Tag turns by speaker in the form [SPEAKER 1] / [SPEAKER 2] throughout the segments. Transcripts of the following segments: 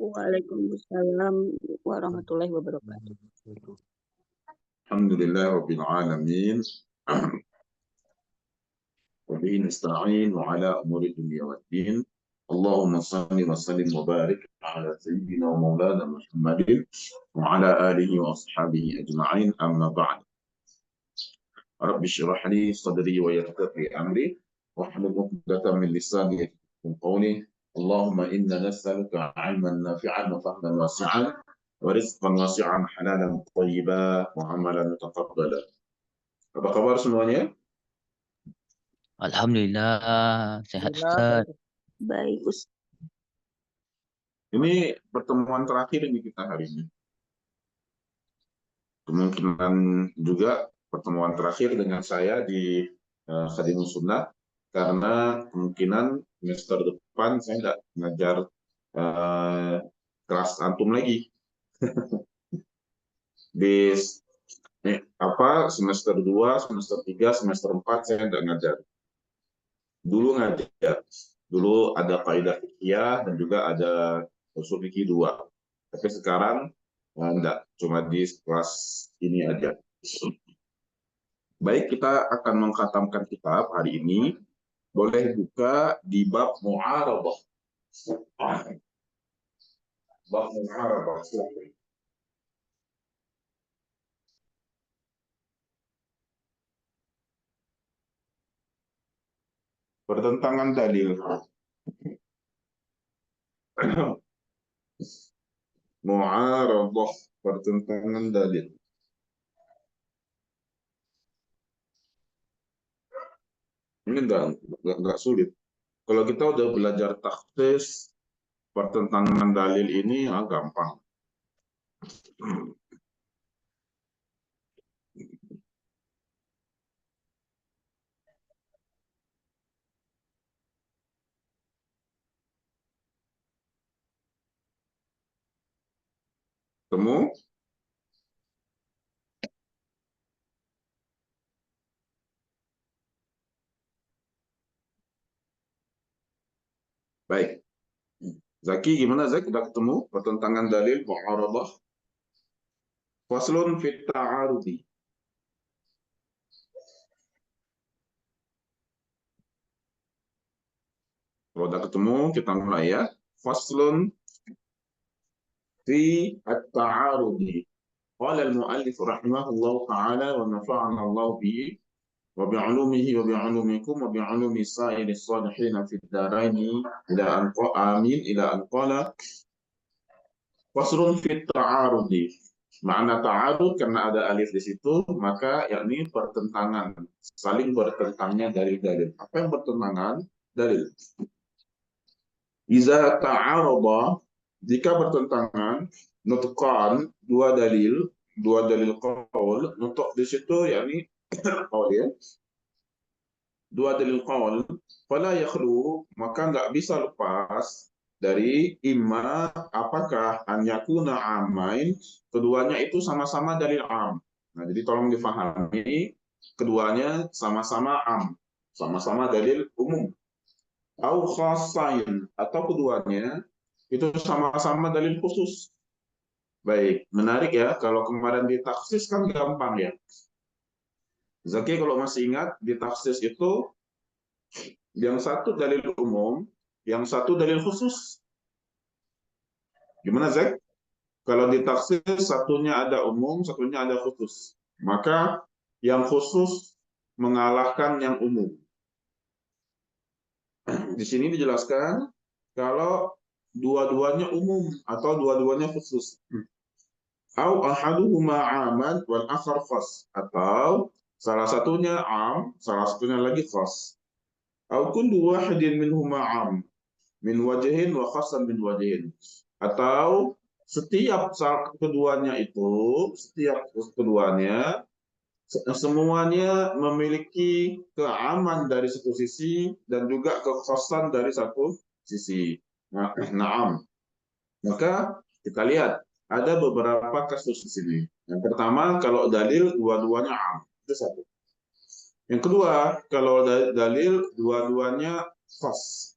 [SPEAKER 1] Waalaikumsalam warahmatullahi wabarakatuh.
[SPEAKER 2] Alhamdulillah rabbil alamin. Wa bihi nasta'in wa ala umuri dunya waddin. Allahumma salli wa sallim wa barik ala sayyidina wa maulana Muhammadin wa ala alihi wa ashabihi ajma'in, amma ba'd. Rabbi shrah li sadri wa yassir li amri wahlul 'uqdatam min lisani yafqahu qawli. Allahumma inna nas'aluka 'ilman nafi'an wa fahman wasi'an wa rizqan wasi'an halalan thayyiban wa 'amalan mutaqabbalan. Apa kabar semuanya?
[SPEAKER 3] Alhamdulillah, sehat Ustaz.
[SPEAKER 1] Baik, Ustaz.
[SPEAKER 2] Ini pertemuan terakhir ini kita hari ini. Kemungkinan juga pertemuan terakhir dengan saya di Khadimus Sunnah, karena kemungkinan semester depan saya nggak ngajar kelas antum lagi. Di semester 2, semester 3, semester 4 saya nggak ngajar. Dulu ngajar. Dulu ada kaidah fikih dan juga ada usul fikih 2. Tapi sekarang enggak, cuma di kelas ini aja. Baik, kita akan mengkhatamkan kitab hari ini. Boleh buka di bab mu'arabah. Bab mu'arabah. Pertentangan dalil. Mu'arabah, pertentangan dalil. Ini enggak sulit. Kalau kita udah belajar takhsis pertentangan dalil ini gampang. Temu? Baik. Zaki, gimana Zaki? Udah ketemu pertentangan dalil mu'arabah? Faslun fit ta'arudi. Kalau udah ketemu, kita mulai ya. Faslun fi at-ta'arudi. Qala al-mu'allif rahimahullah ta'ala wa nafa'ana Allah bihi wa bi'ulumihi wa bi'ulumikum wa bi'ulumi sa'iri salihina fid daraini ila an amin ila an qala faslun fit ta'arudi. Makna ta'arud karena ada alif di situ, maka yakni pertentangan, saling bertentangnya dalil-dalil. Apa yang bertentangan? Dalil. Iza ta'arada, jika bertentangan, nutqan, dua dalil qaul, nutuk di situ yakni qaul ya. Dua dalil qaul, fala yakhlu, maka nggak bisa lepas dari imma apakah an yakuna amain, keduanya itu sama-sama dalil am. Nah, jadi tolong difahami, keduanya sama-sama am, sama-sama dalil umum. Au khassain, atau keduanya itu sama-sama dalil khusus. Baik, menarik ya, kalau kemarin ditaksis kan gampang ya. Zaki kalau masih ingat, ditaksis itu yang satu dalil umum, yang satu dalil khusus. Gimana Zak? Kalau ditaksis satunya ada umum, satunya ada khusus. Maka yang khusus mengalahkan yang umum. Di sini dijelaskan kalau dua-duanya umum atau dua-duanya khusus. Au ahaduhuma aman wal akhar khas, atau salah satunya am, salah satunya lagi khas. Au kullu wahidin minhuma am min wajhin wa khassan min wajhin. Atau setiap keduanya semuanya memiliki keaman dari satu sisi dan juga kekhasan dari satu sisi. Naam. Maka kita lihat ada beberapa kasus di sini. Yang pertama, kalau dalil dua-duanya am, itu satu. Yang kedua, kalau dalil dua-duanya khas.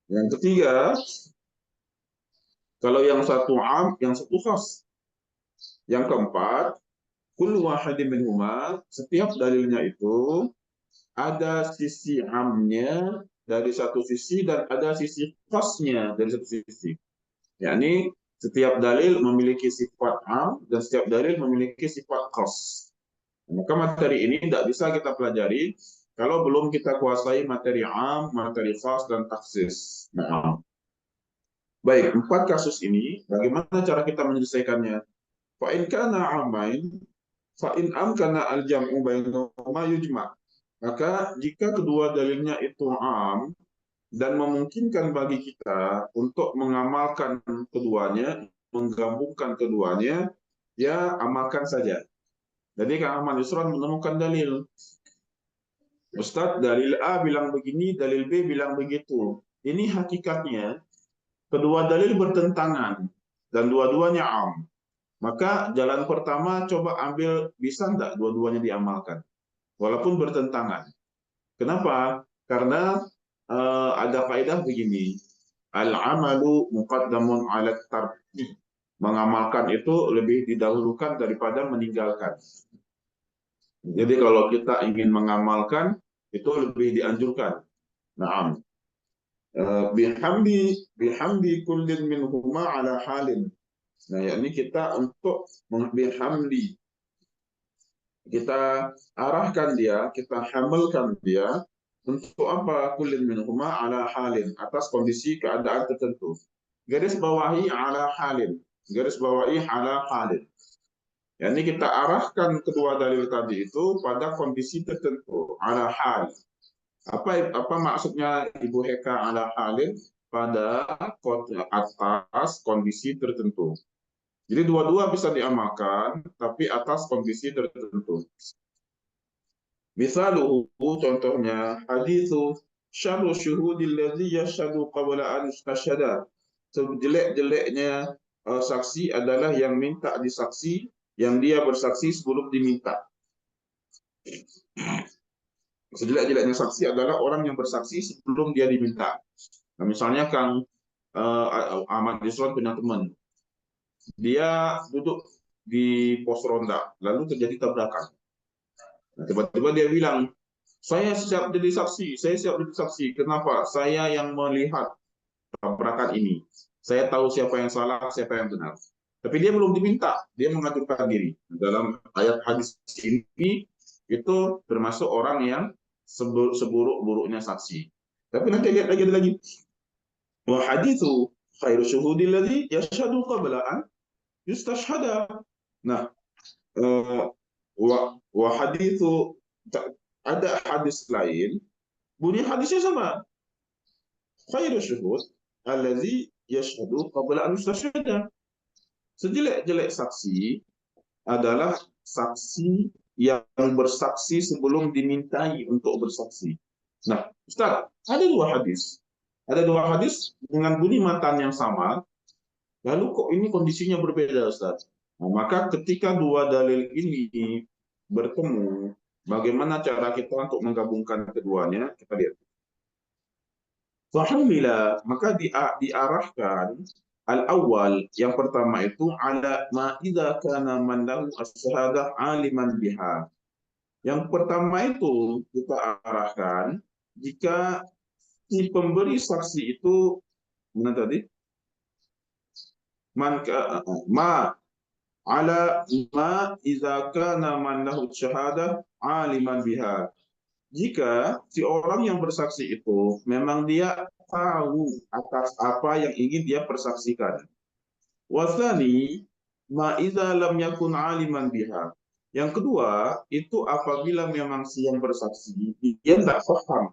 [SPEAKER 2] Yang ketiga, Kalau yang satu am, yang satu khas. Yang keempat, kullu wahidin minhuma, setiap dalilnya itu ada sisi amnya dari satu sisi dan ada sisi khasnya dari satu sisi. Yakni setiap dalil memiliki sifat am dan setiap dalil memiliki sifat khas. Maka materi ini tidak bisa kita pelajari kalau belum kita kuasai materi am, materi khas, dan taksis. Nah, baik, 4 kasus ini, bagaimana cara kita menyelesaikannya? Fa'in kana amain, fa'in amkana al-jam'u bainahuma yujma'. Maka jika kedua dalilnya itu am dan memungkinkan bagi kita untuk mengamalkan keduanya, menggabungkan keduanya, ya amalkan saja. Jadi Kang Ahmad Yusron menemukan dalil. Ustadz, dalil A bilang begini, dalil B bilang begitu. Ini hakikatnya kedua dalil bertentangan dan dua-duanya am. Maka jalan pertama coba ambil, bisa enggak dua-duanya diamalkan walaupun bertentangan. Kenapa? Karena ada kaidah begini, al-amalu muqaddamun 'ala tarki. Mengamalkan itu lebih didahulukan daripada meninggalkan. Jadi kalau kita ingin mengamalkan itu lebih dianjurkan. Naam. Bihamdi kullin minhuma 'ala halin. Nah, yakni kita untuk bihamdi, kita arahkan dia, kita hamilkan dia untuk apa? Kullin minhuma 'ala halin, atas kondisi keadaan tertentu. Garis bawahi 'ala halin. Garis bawahi 'ala halin. Yani kita arahkan kedua dalil tadi itu pada kondisi tertentu, 'ala hal. Apa maksudnya Ibu Heka 'ala halin? Pada atas kondisi tertentu. Jadi dua-dua bisa diamalkan, tapi atas kondisi tertentu. Misaluhu, contohnya, hadithu syarru syuhudil ladzi yashhadu qabla an yustashhada. Sejelek-jeleknya saksi adalah yang minta disaksi, yang dia bersaksi sebelum diminta. Sejelek-jeleknya saksi adalah orang yang bersaksi sebelum dia diminta. Nah, misalnya Kang Ahmad Yusron punya teman, dia duduk di pos ronda, lalu terjadi tabrakan. Nah, tiba-tiba dia bilang, saya siap jadi saksi, saya siap jadi saksi. Kenapa? Saya yang melihat tabrakan ini. Saya tahu siapa yang salah, siapa yang benar. Tapi dia belum diminta, dia mengajukan diri. Dalam ayat hadis ini, itu termasuk orang yang seburuk-buruknya saksi. Tapi nanti lihat lagi. Wa hadithu khairu syuhudil ladzi yashhadu qabla an yustashhada. Nah, wa hadithu, ada hadis lain, bunyi hadisnya sama. Khairu syuhud allazi yashhadu qabla an yustashhada. Sejelek-jelek saksi adalah saksi yang bersaksi sebelum dimintai untuk bersaksi. Nah, Ustaz, ada dua hadis. Ada dua hadis dengan bunyi matan yang sama, lalu kok ini kondisinya berbeda, Ustaz? Nah, maka ketika dua dalil ini bertemu, bagaimana cara kita untuk menggabungkan keduanya? Kita lihat. Fahumila, maka diarahkan al-awwal, yang pertama itu ala ma idza kana man lahu as-syahadah aliman biha. Yang pertama itu kita arahkan jika si pemberi saksi itu mana tadi? Ma ala ma idza kana man lahu syahadah aliman biha. Jika si orang yang bersaksi itu memang dia tahu atas apa yang ingin dia persaksikan. Wasani ma idza lam yakun aliman biha. Yang kedua, itu apabila memang si yang bersaksi dia tidak paham.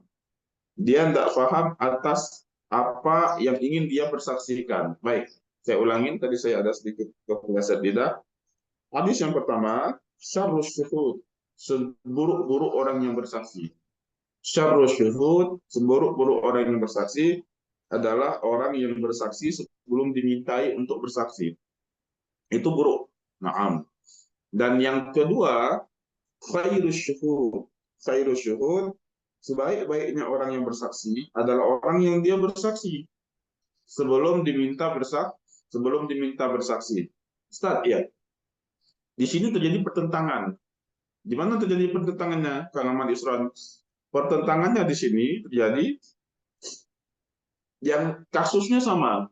[SPEAKER 2] Dia tidak paham atas apa yang ingin dia persaksikan. Baik, saya ulangin, tadi saya ada sedikit kepleset lidah. Hadis yang pertama, syarrus syuhud, seburuk-buruk orang yang bersaksi. Syarrus syuhud, seburuk-buruk orang yang bersaksi adalah orang yang bersaksi sebelum dimintai untuk bersaksi. Itu buruk. Naam. Dan yang kedua, khairus syuhud. Khairus syuhud, sebaik-baiknya orang yang bersaksi adalah orang yang dia bersaksi sebelum diminta bersaksi, sebelum diminta bersaksi. Ustaz, ya. Di sini terjadi pertentangan. Di mana terjadi pertentangannya, Kang Ahmad Isran? Pertentangannya di sini terjadi yang kasusnya sama.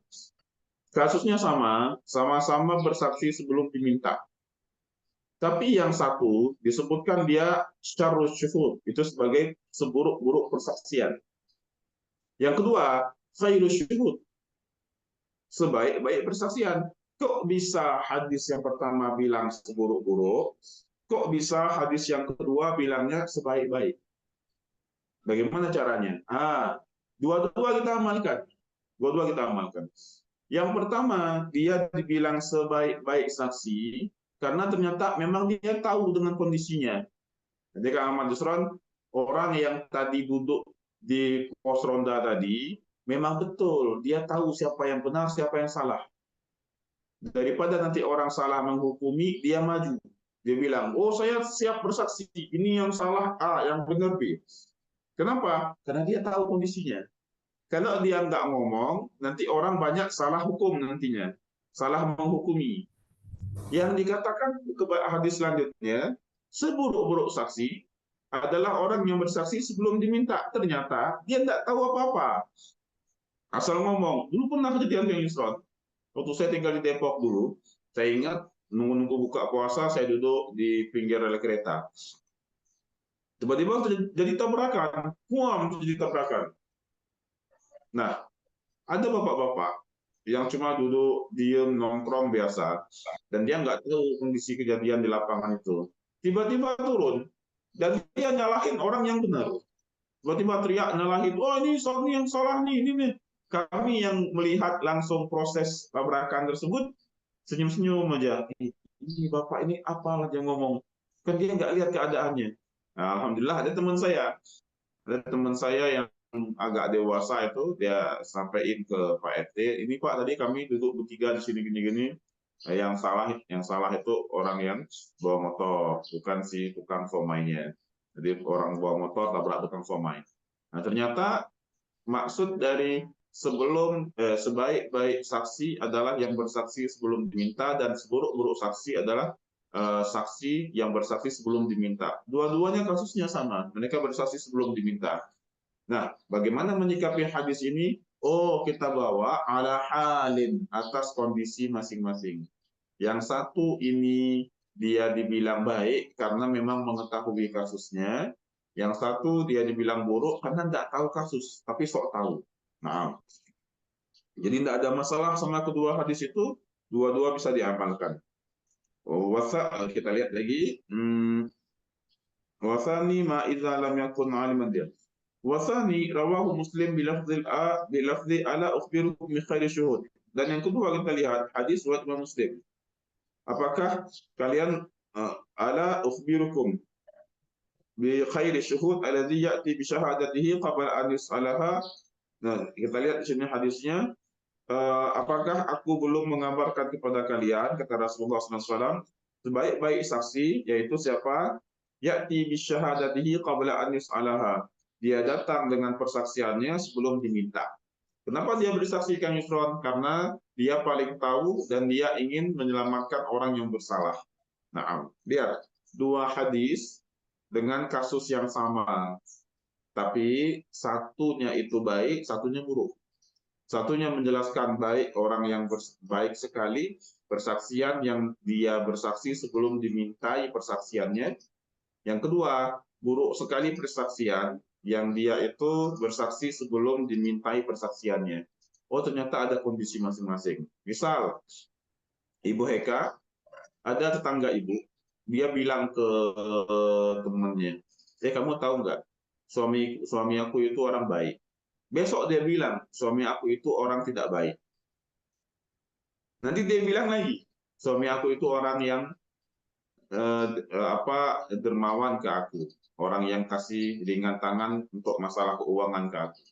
[SPEAKER 2] Kasusnya sama, sama-sama bersaksi sebelum diminta. Tapi yang satu disebutkan dia syarrus syuhud, itu sebagai seburuk-buruk persaksian. Yang kedua, khairus syuhud, sebaik-baik persaksian. Kok bisa hadis yang pertama bilang seburuk-buruk, kok bisa hadis yang kedua bilangnya sebaik-baik? Bagaimana caranya? Dua-dua kita amalkan. Dua-dua kita amalkan. Yang pertama, dia dibilang sebaik-baik saksi, karena ternyata memang dia tahu dengan kondisinya. Jadi Kang Ahmad Yusron, orang yang tadi duduk di pos ronda tadi, memang betul, dia tahu siapa yang benar, siapa yang salah. Daripada nanti orang salah menghukumi, dia maju. Dia bilang, oh saya siap bersaksi, ini yang salah A, yang benar B. Kenapa? Karena dia tahu kondisinya. Kalau dia nggak ngomong, nanti orang banyak salah hukum nantinya. Salah menghukumi. Yang dikatakan hadis selanjutnya, seburuk-buruk saksi adalah orang yang bersaksi sebelum diminta. Ternyata dia nggak tahu apa-apa. Asal ngomong. Dulu pernah kejadian yang Yusron. Waktu saya tinggal di Depok dulu, saya ingat nunggu-nunggu buka puasa, saya duduk di pinggir rel kereta. Tiba-tiba terjadi tabrakan. Terjadi tabrakan. Nah, ada bapak-bapak yang cuma duduk diem nongkrong biasa dan dia nggak tahu kondisi kejadian di lapangan itu. Tiba-tiba turun dan dia nyalahin orang yang benar. Tiba-tiba teriak nyalahin, oh ini yang salah nih, ini nih. Kami yang melihat langsung proses tabrakan tersebut senyum-senyum aja. Ini bapak ini apalah yang ngomong? Kan dia nggak lihat keadaannya. Nah, alhamdulillah ada teman saya yang agak dewasa itu, dia sampaikan ke Pak RT, ini Pak tadi kami duduk bertiga di sini gini-gini, yang salah itu orang yang bawa motor, bukan si tukang somainya. Jadi orang bawa motor tabrak tukang somai. Nah ternyata maksud dari sebaik-baik saksi adalah yang bersaksi sebelum diminta, dan seburuk-buruk saksi adalah saksi yang bersaksi sebelum diminta. Dua-duanya kasusnya sama, mereka bersaksi sebelum diminta. Nah, bagaimana menyikapi hadis ini? Oh, kita bawa ala halin, atas kondisi masing-masing. Yang satu ini dia dibilang baik karena memang mengetahui kasusnya. Yang satu dia dibilang buruk karena nggak tahu kasus, tapi sok tahu. Nah, jadi tidak ada masalah sama kedua hadis itu, dua-dua bisa diamalkan. Kita lihat lagi. Wasani ma idza lam yakun aliman dia. Wasani rawahu Muslim bilafzi ala ukhbirukum min khairi syuhud. Dan yang kedua kita lihat hadis riwayat Imam Muslim. Apakah kalian ala ukhbirukum bi khairi syuhud alladhi ya'ti bi syahadatihi qabla an yus'alaha. Nah, kita lihat di sini hadisnya. Apakah aku belum mengabarkan kepada kalian, kata Rasulullah SAW, sebaik-baik saksi, yaitu siapa? Ya'ti bi syahadatihi qabla an yus'alaha. Dia datang dengan persaksiannya sebelum diminta. Kenapa dia bersaksi, Kang Yusron? Karena dia paling tahu dan dia ingin menyelamatkan orang yang bersalah. Nah, lihat dua hadis dengan kasus yang sama, tapi satunya itu baik, satunya buruk. Satunya menjelaskan baik, orang yang baik sekali persaksian yang dia bersaksi sebelum dimintai persaksiannya. Yang kedua, buruk sekali persaksian yang dia itu bersaksi sebelum dimintai persaksiannya. Oh, ternyata ada kondisi masing-masing. Misal, Ibu Heka, ada tetangga ibu, dia bilang ke temannya, kamu tahu nggak, suami aku itu orang baik. Besok dia bilang, suami aku itu orang tidak baik. Nanti dia bilang lagi, suami aku itu orang yang dermawan ke aku, orang yang kasih ringan tangan untuk masalah keuangan ke aku.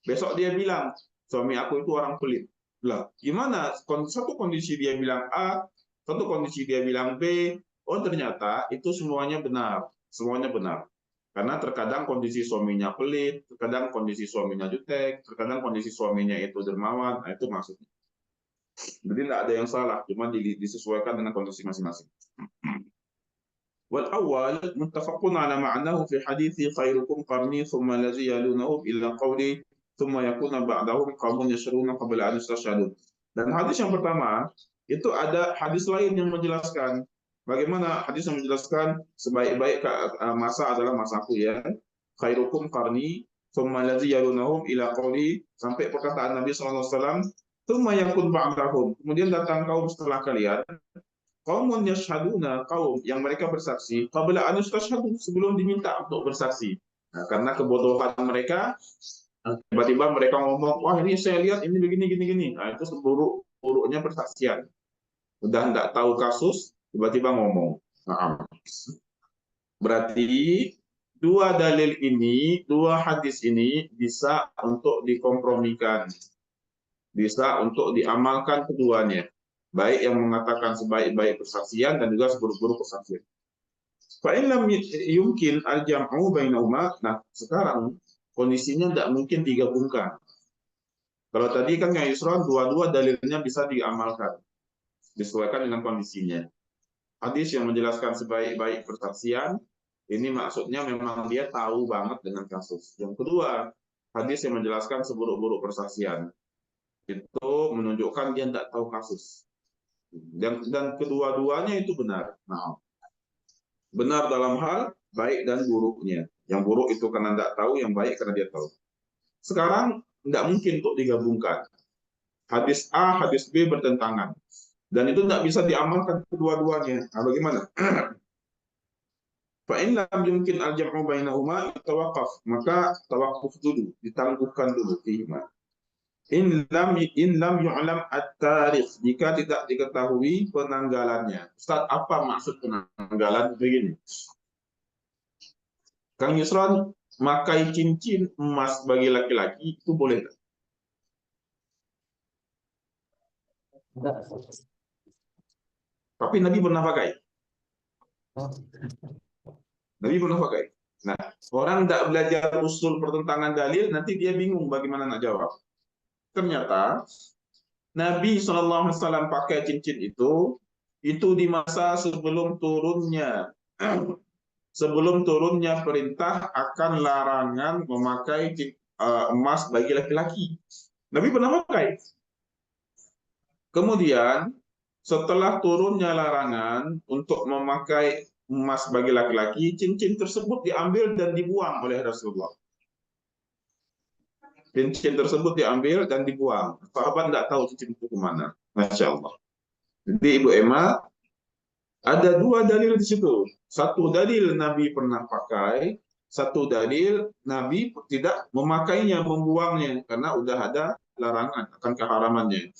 [SPEAKER 2] Besok dia bilang, suami aku itu orang pelit. Lah, gimana? Satu kondisi dia bilang A, satu kondisi dia bilang B. Oh, ternyata itu semuanya benar. Semuanya benar. Karena terkadang kondisi suaminya pelit, terkadang kondisi suaminya jutek, terkadang kondisi suaminya itu dermawan. Nah, itu maksudnya. Jadi tidak ada yang salah, cuma disesuaikan dengan kondisi masing-masing. Wal awal muttafaqun ala ma'nahu fi hadithi khairukum qarni thumma allazi yalunahum ila qawli thumma yakuna ba'dahum qaumun yashruna qabla an yastashhadun. Dan hadis yang pertama itu ada hadis lain yang menjelaskan bagaimana hadis yang menjelaskan sebaik-baik masa adalah masaku ya. Khairukum qarni thumma allazi yalunahum ila qawli sampai perkataan Nabi sallallahu alaihi wasallam thumma yakun ba'dahum. Kemudian datang kaum setelah kalian qaumun yashhaduna, kaum yang mereka bersaksi qabla an yastashhadu, sebelum diminta untuk bersaksi. Nah, karena kebodohan mereka, tiba-tiba mereka ngomong, wah ini saya lihat ini begini gini gini. Nah, itu seburuk-buruknya persaksian. Udah nggak tahu kasus, tiba-tiba ngomong. Nah, berarti dua dalil ini, dua hadis ini bisa untuk dikompromikan, bisa untuk diamalkan keduanya. Baik yang mengatakan sebaik-baik persaksian dan juga seburuk-buruk persaksian. Fa'in lam yumkin al-jam'u bainahuma. Nah, sekarang kondisinya tidak mungkin digabungkan. Kalau tadi kan yang Yusron dua-dua dalilnya bisa diamalkan, disesuaikan dengan kondisinya. Hadis yang menjelaskan sebaik-baik persaksian, ini maksudnya memang dia tahu banget dengan kasus. Yang kedua, hadis yang menjelaskan seburuk-buruk persaksian, itu menunjukkan dia tidak tahu kasus. Dan kedua-duanya itu benar. Nah, benar dalam hal baik dan buruknya. Yang buruk itu karena tidak tahu, yang baik karena dia tahu. Sekarang tidak mungkin untuk digabungkan. Hadis A, hadis B bertentangan. Dan itu tidak bisa diamalkan kedua-duanya. Nah, bagaimana? Fa'in lam yumkin al-jam'u bainahuma tawaqaf. Maka tawaquf dulu, ditangguhkan dulu iman. In lam yu'lam at-tarikh, jika tidak diketahui penanggalannya. Ustaz, apa maksud penanggalan? Begini. Kang Yusron, memakai cincin emas bagi laki-laki itu boleh tak? Tapi Nabi pernah pakai. Nabi pernah pakai. Nah, orang tidak belajar usul pertentangan dalil, nanti dia bingung bagaimana nak jawab. Ternyata Nabi SAW pakai cincin itu di masa sebelum turunnya perintah akan larangan memakai emas bagi laki-laki. Nabi pernah pakai. Kemudian setelah turunnya larangan untuk memakai emas bagi laki-laki, cincin tersebut diambil dan dibuang oleh Rasulullah. Cincin tersebut diambil dan dibuang. Sahabat tidak tahu cincin itu kemana. Masya Allah. Jadi Ibu Emma, ada dua dalil di situ. Satu dalil Nabi pernah pakai, satu dalil Nabi tidak memakainya, membuangnya, karena udah ada larangan akan keharamannya.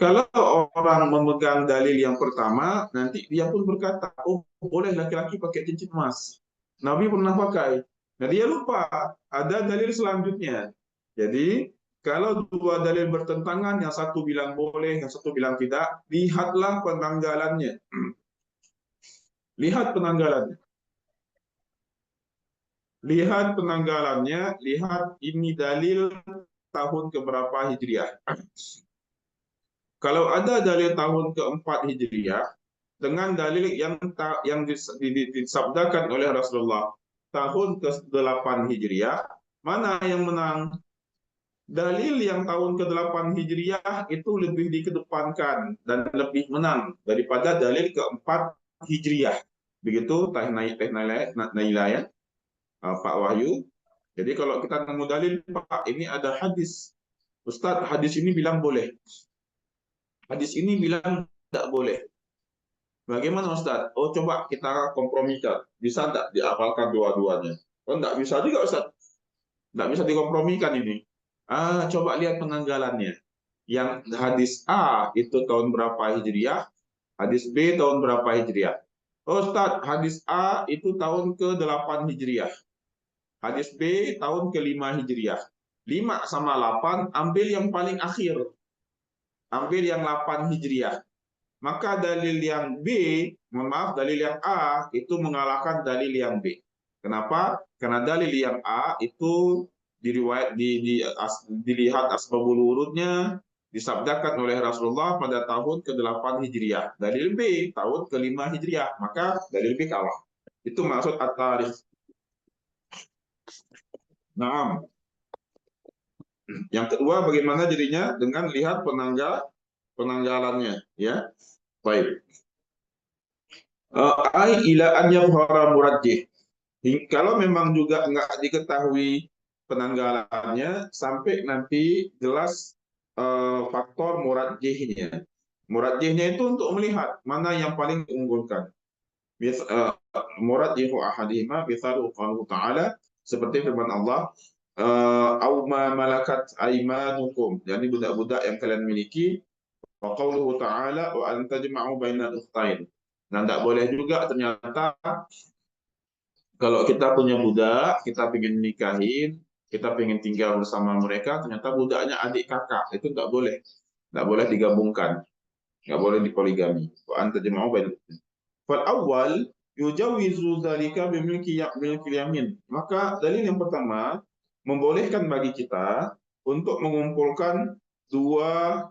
[SPEAKER 2] Kalau orang memegang dalil yang pertama, nanti dia pun berkata, oh boleh laki-laki pakai cincin emas. Nabi pernah pakai. Nah dia lupa, ada dalil selanjutnya. Jadi, kalau dua dalil bertentangan, yang satu bilang boleh, yang satu bilang tidak, lihatlah penanggalannya. Lihat penanggalannya. Lihat penanggalannya, lihat ini dalil tahun keberapa Hijriah. Kalau ada dalil tahun keempat Hijriah, dengan dalil yang disabdakan oleh Rasulullah tahun ke-8 Hijriah, mana yang menang? Dalil yang tahun ke-8 Hijriah itu lebih dikedepankan dan lebih menang daripada dalil ke-4 Hijriah. Begitu Teh Naila ya, Pak Wahyu. Jadi kalau kita nemu dalil, Pak, ini ada hadis. Ustadz, hadis ini bilang boleh. Hadis ini bilang tidak boleh. Bagaimana Ustadz? Oh, coba kita kompromikan. Bisa tidak diapalkan dua-duanya? Oh, tidak bisa juga Ustadz. Tidak bisa dikompromikan ini. Coba lihat penanggalannya. Yang hadis A itu tahun berapa Hijriah, hadis B tahun berapa Hijriah. Oh, Ustaz, hadis A itu tahun ke-8 Hijriah. Hadis B tahun ke-5 Hijriah. 5 sama 8, ambil yang paling akhir. Ambil yang 8 Hijriah. Maka dalil yang B, dalil yang A itu mengalahkan dalil yang B. Kenapa? Karena dalil yang A itu dilihat asbabul wurudnya, disabdakan oleh Rasulullah pada tahun ke-8 Hijriah. Dalil B tahun ke-5 Hijriah. Maka dalil B kalah. Itu maksud at-tarikh. Nah, yang kedua bagaimana jadinya dengan lihat penanggalannya, ya. Baik. Ai ila an yadhhara murajjih. Kalau memang juga nggak diketahui penanggalannya sampai nanti jelas faktor murajjihnya. Murajjihnya itu untuk melihat mana yang paling diunggulkan. Murajjihu ahadihima bitharu qalu ta'ala, seperti firman Allah, au ma malakat aimanukum, jadi budak-budak yang kalian miliki, wa qauluhu ta'ala wa an tajma'u bainal ukhtain. Nah, tidak boleh juga ternyata kalau kita punya budak, kita pengen nikahin, kita pengen tinggal bersama mereka, ternyata budaknya adik kakak, itu nggak boleh digabungkan, nggak boleh dipoligami. Wa an tajma'u bainal ukhtain. Fal awal yujawizu dzalika bimilki yamin. Maka dalil yang pertama membolehkan bagi kita untuk mengumpulkan dua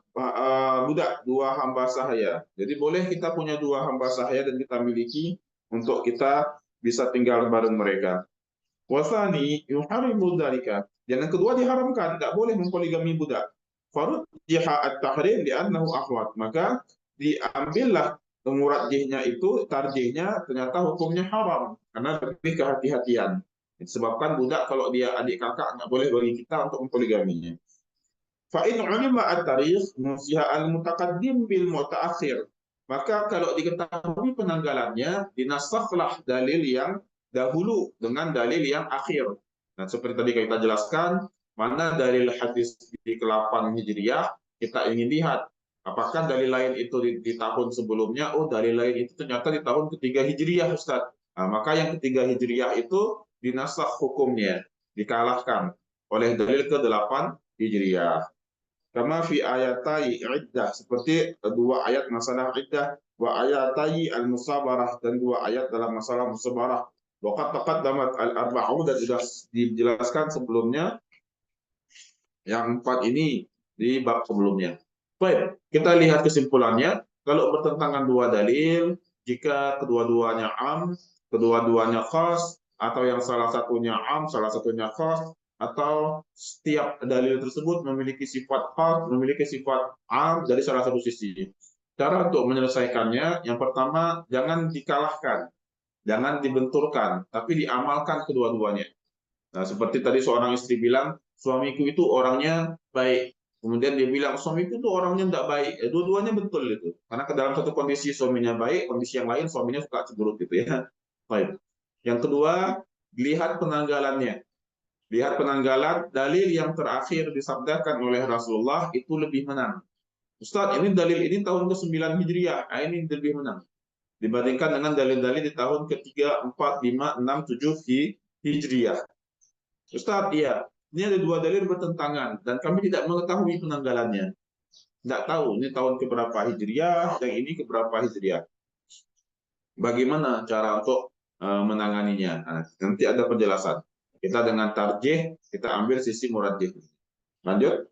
[SPEAKER 2] budak, dua hamba sahaya. Jadi boleh kita punya dua hamba sahaya dan kita miliki untuk kita bisa tinggal bareng mereka. Wasani yuharimu dzalika. Dan yang kedua diharamkan, tidak boleh mempoligami budak. Farud jiha at-tahrim li'annahu akhwat. Maka diambillah murajjihnya itu, tarjihnya ternyata hukumnya haram karena lebih kehati-hatian. Disebabkan budak kalau dia adik kakak nggak boleh bagi kita untuk mempoligaminya. Fa in ulima at-tarikh nusiha al-mutaqaddim bil mutaakhir. Maka kalau diketahui penanggalannya, dinasakhlah dalil yang dahulu dengan dalil yang akhir. Nah, seperti tadi kita jelaskan, mana dalil hadis di ke-8 Hijriah, kita ingin lihat apakah dalil lain itu di tahun sebelumnya. Oh, dalil lain itu ternyata di tahun ke-3 Hijriah, Ustaz. Nah, maka yang ke-3 Hijriah itu dinasakh hukumnya, dikalahkan oleh dalil ke-8 Hijriah. Kama fi ayatai iddah, seperti dua ayat masalah iddah, wa ayatai al-musabarah, dan dua ayat dalam masalah musabarah. Waqad taqaddamat al-arba'u, dan sudah dijelaskan sebelumnya yang 4 ini di bab sebelumnya. Baik, kita lihat kesimpulannya. Kalau bertentangan dua dalil, jika kedua-duanya am, kedua-duanya khas, atau yang salah satunya am, salah satunya khas, atau setiap dalil tersebut memiliki sifat khas, memiliki sifat am dari salah satu sisi. Cara untuk menyelesaikannya, yang pertama, jangan dikalahkan, jangan dibenturkan, tapi diamalkan kedua-duanya. Nah, seperti tadi seorang istri bilang, suamiku itu orangnya baik. Kemudian dia bilang, suamiku itu orangnya tidak baik. Dua-duanya betul itu. Karena ke dalam satu kondisi suaminya baik, kondisi yang lain suaminya suka cemberut gitu ya. Baik. Yang kedua, lihat penanggalannya. Lihat penanggalan, dalil yang terakhir disabdakan oleh Rasulullah itu lebih menang. Ustaz, ini dalil ini tahun ke-9 Hijriah. Ini lebih menang dibandingkan dengan dalil-dalil di tahun ke-3, 4, 5, 6, 7 Hijriah. Ustaz, iya, ini ada dua dalil bertentangan dan kami tidak mengetahui penanggalannya. Tidak tahu ini tahun keberapa Hijriah, yang ini keberapa Hijriah. Bagaimana cara untuk menanganinya? Nah, nanti ada penjelasan. Kita dengan tarjih, kita ambil sisi murajjih. Lanjut.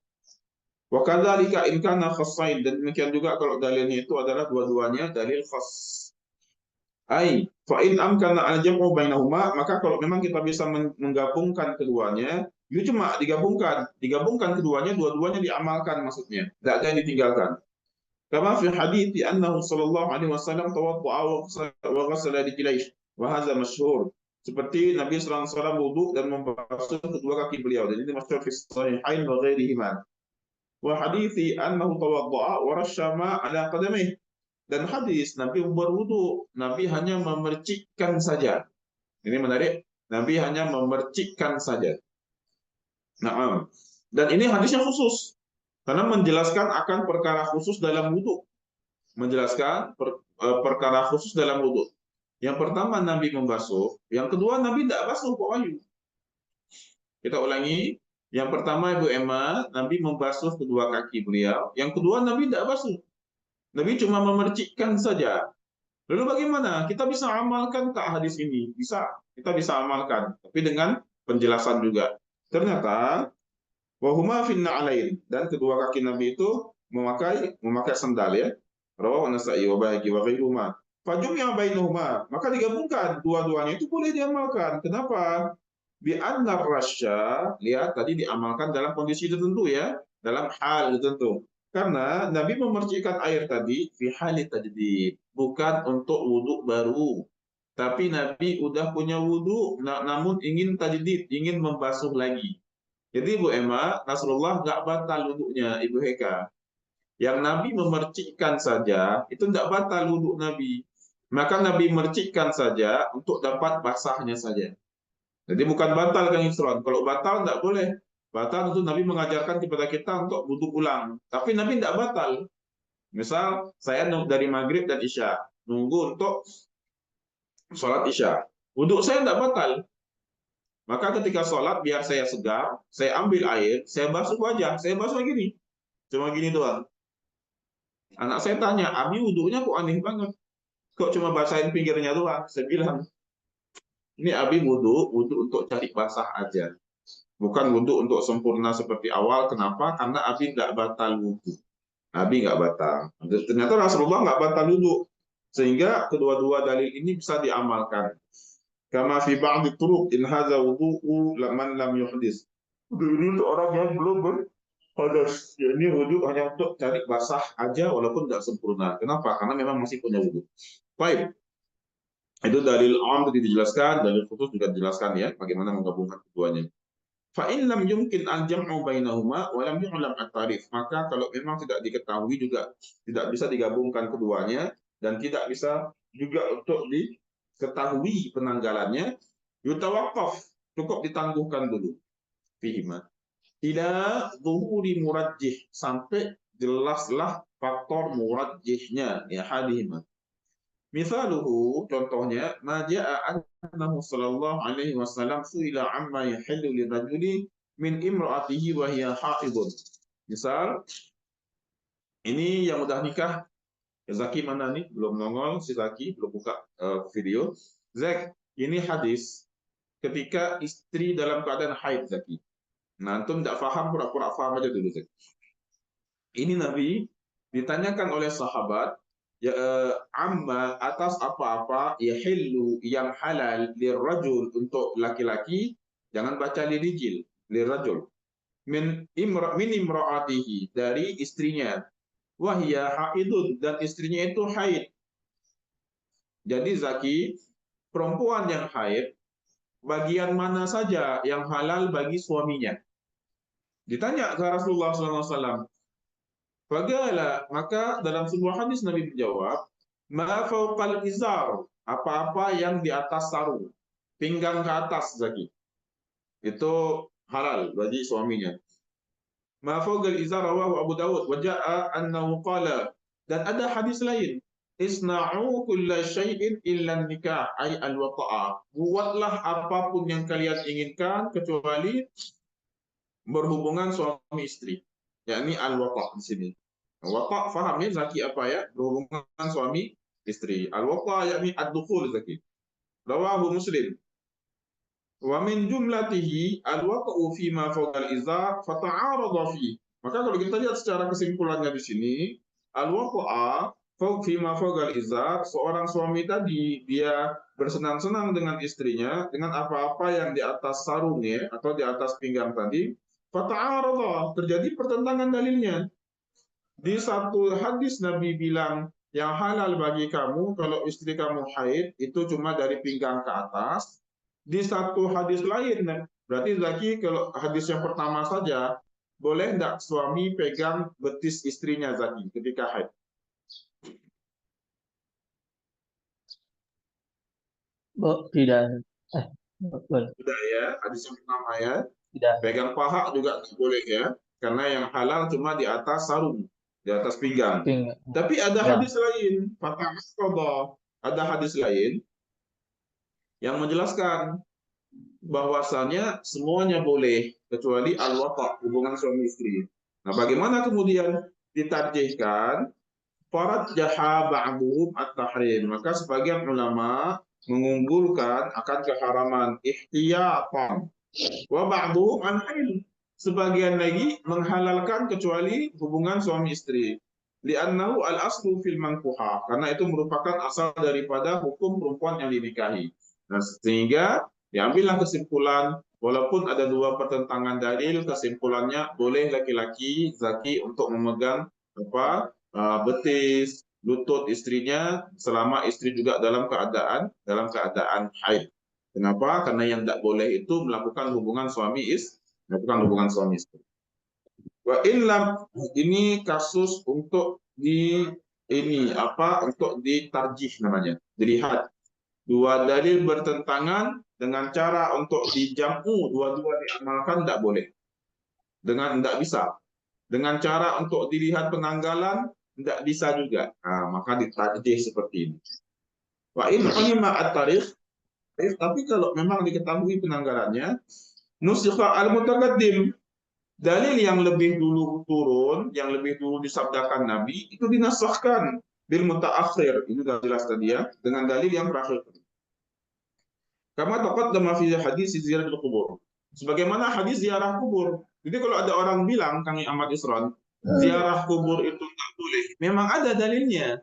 [SPEAKER 2] Wa kadzalika in kana khassain, dan demikian juga kalau dalilnya itu adalah dua-duanya dalil khas. Ai fa in amkana al-jam'u bainahuma, maka kalau memang kita bisa menggabungkan keduanya, cuma digabungkan keduanya, dua-duanya diamalkan maksudnya. Tidak ada yang ditinggalkan. Kama fi hadithi annahu sallallahu alaihi wasallam tawadda'a wa ghassala rijlaihi wa hadza masyhur. Seperti Nabi sallallahu alaihi wasallam wudu dan membasuh kedua kaki beliau, dan ini masyhur fi sahihain wa ghairihima. Wa hadithi annahu tawadda'a wa rasyama ala qadamihi. Dan hadis Nabi berwudu, Nabi hanya memercikkan saja. Ini menarik, Nabi hanya memercikkan saja. Nah, dan ini hadisnya khusus karena menjelaskan akan perkara khusus dalam wudu. Menjelaskan perkara khusus dalam wudu. Yang pertama Nabi membasuh, yang kedua Nabi tidak basuh, Pak Wahyu. Kita ulangi, yang pertama Ibu Emma, Nabi membasuh kedua kaki beliau, yang kedua Nabi tidak basuh. Nabi cuma memercikkan saja. Lalu bagaimana? Kita bisa amalkan tak hadis ini? Bisa, kita bisa amalkan, tapi dengan penjelasan juga. Ternyata wahuma finna alain, dan kedua kaki Nabi itu memakai sandal ya. Rawahu An-Nasa'i wa Baihaqi wa ghairuhuma. Fajumya bainahuma, maka digabungkan dua-duanya itu boleh diamalkan. Kenapa? Bi anna rasya, lihat tadi diamalkan dalam kondisi tertentu ya, dalam hal tertentu. Karena Nabi memercikkan air tadi fi halit tajdid, bukan untuk wudhu baru. Tapi Nabi udah punya wudhu, namun ingin tajdid, ingin membasuh lagi. Jadi Bu Emma, Nasrullah nggak batal wudhunya, Ibu Heka. Yang Nabi memercikkan saja, itu tidak batal wudhu Nabi. Maka Nabi mercikkan saja untuk dapat basahnya saja. Jadi bukan batal kan Yusron. Kalau batal tidak boleh. Batal itu Nabi mengajarkan kepada kita untuk wudhu ulang. Tapi Nabi tidak batal. Misal saya dari maghrib dan isya, nunggu untuk sholat isya. Wudhu saya tidak batal. Maka ketika sholat, biar saya segar, saya ambil air, saya basuh wajah, saya basuh gini. Cuma gini doang. Anak saya tanya, Abi wudhunya kok aneh banget. Kok cuma basahin pinggirnya doang? Saya bilang, ini Abi wudhu untuk cari basah aja. Bukan wudhu untuk sempurna seperti awal. Kenapa? Karena Abi nggak batal wudhu. Abi nggak batal. Ternyata Rasulullah nggak batal wudhu. Sehingga kedua-dua dalil ini bisa diamalkan. Kama fi ba'di turuq in hadza wudhu'u man lam yuhdis. Ini untuk orang yang belum berhadas. Ya, ini wudhu hanya untuk cari basah aja walaupun tidak sempurna. Kenapa? Karena memang masih punya wudhu. Baik. Itu dalil am tadi dijelaskan, dalil khusus juga dijelaskan ya, bagaimana menggabungkan keduanya. Fa in lam yumkin al-jam'u bainahuma wa lam yu'lam at-tarif. Maka kalau memang tidak diketahui juga tidak bisa digabungkan keduanya dan tidak bisa juga untuk diketahui penanggalannya, yutawaqqaf, cukup ditangguhkan dulu. Fihima. Ila zuhuri murajjih, sampai jelaslah faktor murajjihnya ya hadihima. Misaluhu, contohnya, ma ja'a annahu sallallahu alaihi wasallam su'ila amma yahillu lirajuli min imra'atihi wa hiya haidun. Misal, ini yang udah nikah, Zaki mana nih? Belum nongol, si Zaki belum buka video. Zak, ini hadis ketika istri dalam keadaan haid, Zaki. Nah, antum tidak paham, pura-pura paham aja dulu, Zak. Ini Nabi ditanyakan oleh sahabat, ya, amma atas apa-apa yahillu yang halal lirrajul untuk laki-laki, jangan baca lirijil, lirrajul min imra'atihi, dari istrinya, wahya haidun, dan istrinya itu haid. Jadi Zaki, perempuan yang haid bagian mana saja yang halal bagi suaminya? Ditanya ke Rasulullah SAW. Fagala, maka dalam sebuah hadis Nabi menjawab, ma fauqal izar, apa-apa yang di atas sarung, pinggang ke atas Zaki, itu halal bagi suaminya. Ma fauqal izar rawahu Abu Dawud wa jaa annahu qala, dan ada hadis lain, isna'u kulla syai'in illa nikah ay al-waqa'a, buatlah apapun yang kalian inginkan kecuali berhubungan suami istri, yakni al-waqa' di sini. Waqa' faham ya Zaki apa ya? Berhubungan suami istri. Al-waqa' yakni ad-dukhul Zaki. Rawahu Muslim. Wa min jumlatihi al-waqa'u fi ma fawqa al-izar fata'arada fi. Maka kalau kita lihat secara kesimpulannya di sini, al-waqa'a fi ma fawqa al-izar, seorang suami tadi dia bersenang-senang dengan istrinya dengan apa-apa yang di atas sarungnya atau di atas pinggang tadi. Fata'arada, terjadi pertentangan dalilnya. Di satu hadis Nabi bilang yang halal bagi kamu kalau istri kamu haid itu cuma dari pinggang ke atas. Di satu hadis lain, berarti Zaki kalau hadis yang pertama saja, boleh tidak suami pegang betis istrinya Zaki ketika haid?
[SPEAKER 3] Tidak. Boleh.
[SPEAKER 2] Sudah ya, hadis yang pertama ya.
[SPEAKER 3] Tidak.
[SPEAKER 2] Pegang paha juga tidak boleh ya, karena yang halal cuma di atas sarung, di atas pinggang. Tapi ada hadis lain, ada hadis lain yang menjelaskan bahwasannya semuanya boleh kecuali al-waqa', hubungan suami istri. Nah, bagaimana kemudian ditarjihkan? Farajjaha ba'dhum at-tahrim. Maka sebagian ulama mengunggulkan akan keharaman ihtiyatan wa ba'dhum an-hil. sebagian lagi menghalalkan kecuali hubungan suami istri. Li'annahu al-aslu fil mankuhah, karena itu merupakan asal daripada hukum perempuan yang dinikahi. Nah, sehingga diambillah kesimpulan, walaupun ada dua pertentangan dalil, kesimpulannya boleh laki-laki zaki untuk memegang betis, lutut istrinya selama istri juga dalam keadaan haid. Kenapa? Karena yang tidak boleh itu melakukan hubungan suami istri. Wa illam, ini kasus untuk untuk ditarjih namanya. Dilihat dua dalil bertentangan dengan cara untuk dijamu dua-dua diamalkan tidak boleh. Tidak bisa. Dengan cara untuk dilihat penanggalan tidak bisa juga. Nah, maka ditarjih seperti ini. Wa in ulima at-tarikh, tapi kalau memang diketahui penanggalannya, nusikha al-mutaqaddim, dalil yang lebih dulu turun, yang lebih dulu disabdakan Nabi, itu dinasahkan bil mutaakhir. Ini sudah jelas tadi ya, dengan dalil yang terakhir. Kama taqaddama fi hadis ziaratul qubur. Sebagaimana hadis ziarah kubur. Jadi kalau ada orang bilang, Kang Ahmad Isron, ziarah kubur itu tidak boleh, memang ada dalilnya.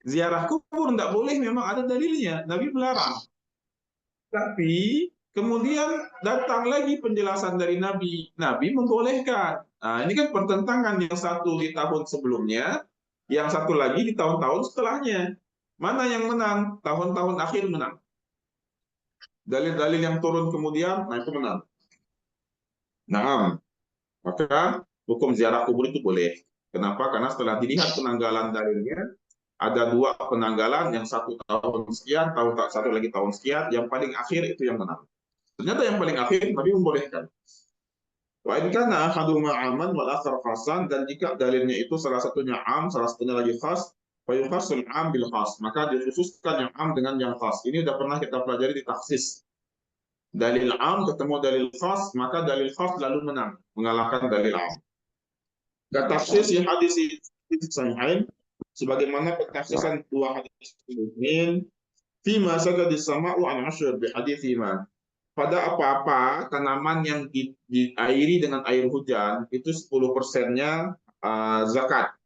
[SPEAKER 2] Ziarah kubur tidak boleh, memang ada dalilnya. Nabi melarang. Tapi kemudian datang lagi penjelasan dari Nabi. Nabi membolehkan. Nah, ini kan pertentangan, yang satu di tahun sebelumnya, yang satu lagi di tahun-tahun setelahnya. Mana yang menang? Tahun-tahun akhir menang. Dalil-dalil yang turun kemudian, nah itu menang. Nah, maka hukum ziarah kubur itu boleh. Kenapa? Karena setelah dilihat penanggalan dalilnya, ada dua penanggalan, yang satu tahun sekian, satu lagi tahun sekian, yang paling akhir itu yang menang. Ternyata yang paling akhir Nabi membolehkan. Wa in kana ahaduma aman wal akhar khasan, dan jika dalilnya itu salah satunya am, salah satunya lagi khas, fa yukhasul am bil khas, maka dikhususkan yang am dengan yang khas. Ini sudah pernah kita pelajari di taksis. Dalil am ketemu dalil khas, maka dalil khas lalu menang, mengalahkan dalil am. Taksis hadis sahihain, sebagaimana pentaksisan dua hadis muslimin, fima sagadis sama'u an asyur bi hadithima. Pada apa-apa tanaman yang diairi dengan air hujan itu 10%-nya zakat.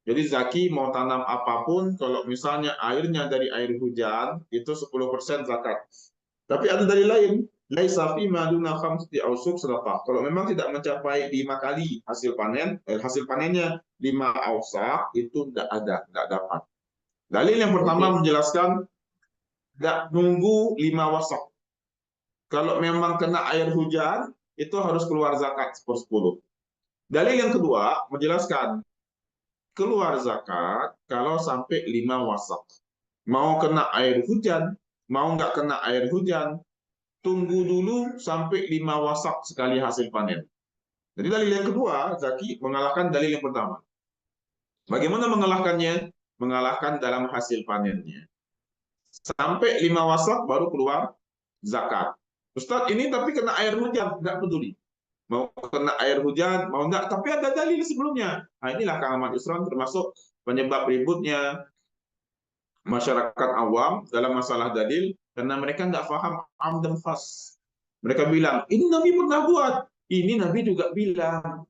[SPEAKER 2] Jadi zaki mau tanam apapun, kalau misalnya airnya dari air hujan itu 10% zakat. Tapi ada dalil lain, laisa fi ma duna khamsati ausuk sedekah. Kalau memang tidak mencapai 5 kali hasil panennya 5 ausak, itu tidak dapat. Dalil yang pertama menjelaskan tidak nunggu 5 wasak. Kalau memang kena air hujan, itu harus keluar zakat 1/10. Dalil yang kedua menjelaskan keluar zakat kalau sampai 5 wasak. Mau kena air hujan, mau nggak kena air hujan, tunggu dulu sampai 5 wasak sekali hasil panen. Jadi dalil yang kedua, zaki mengalahkan dalil yang pertama. Bagaimana mengalahkannya? Mengalahkan dalam hasil panennya. Sampai 5 wasak baru keluar zakat. Ustadz, ini tapi kena air hujan, nggak peduli. Mau kena air hujan, mau nggak, tapi ada dalil sebelumnya. Nah, inilah Kang Ahmad Isron termasuk penyebab ributnya masyarakat awam dalam masalah dalil, karena mereka nggak paham am dan khas. Mereka bilang, ini Nabi pernah buat, ini Nabi juga bilang.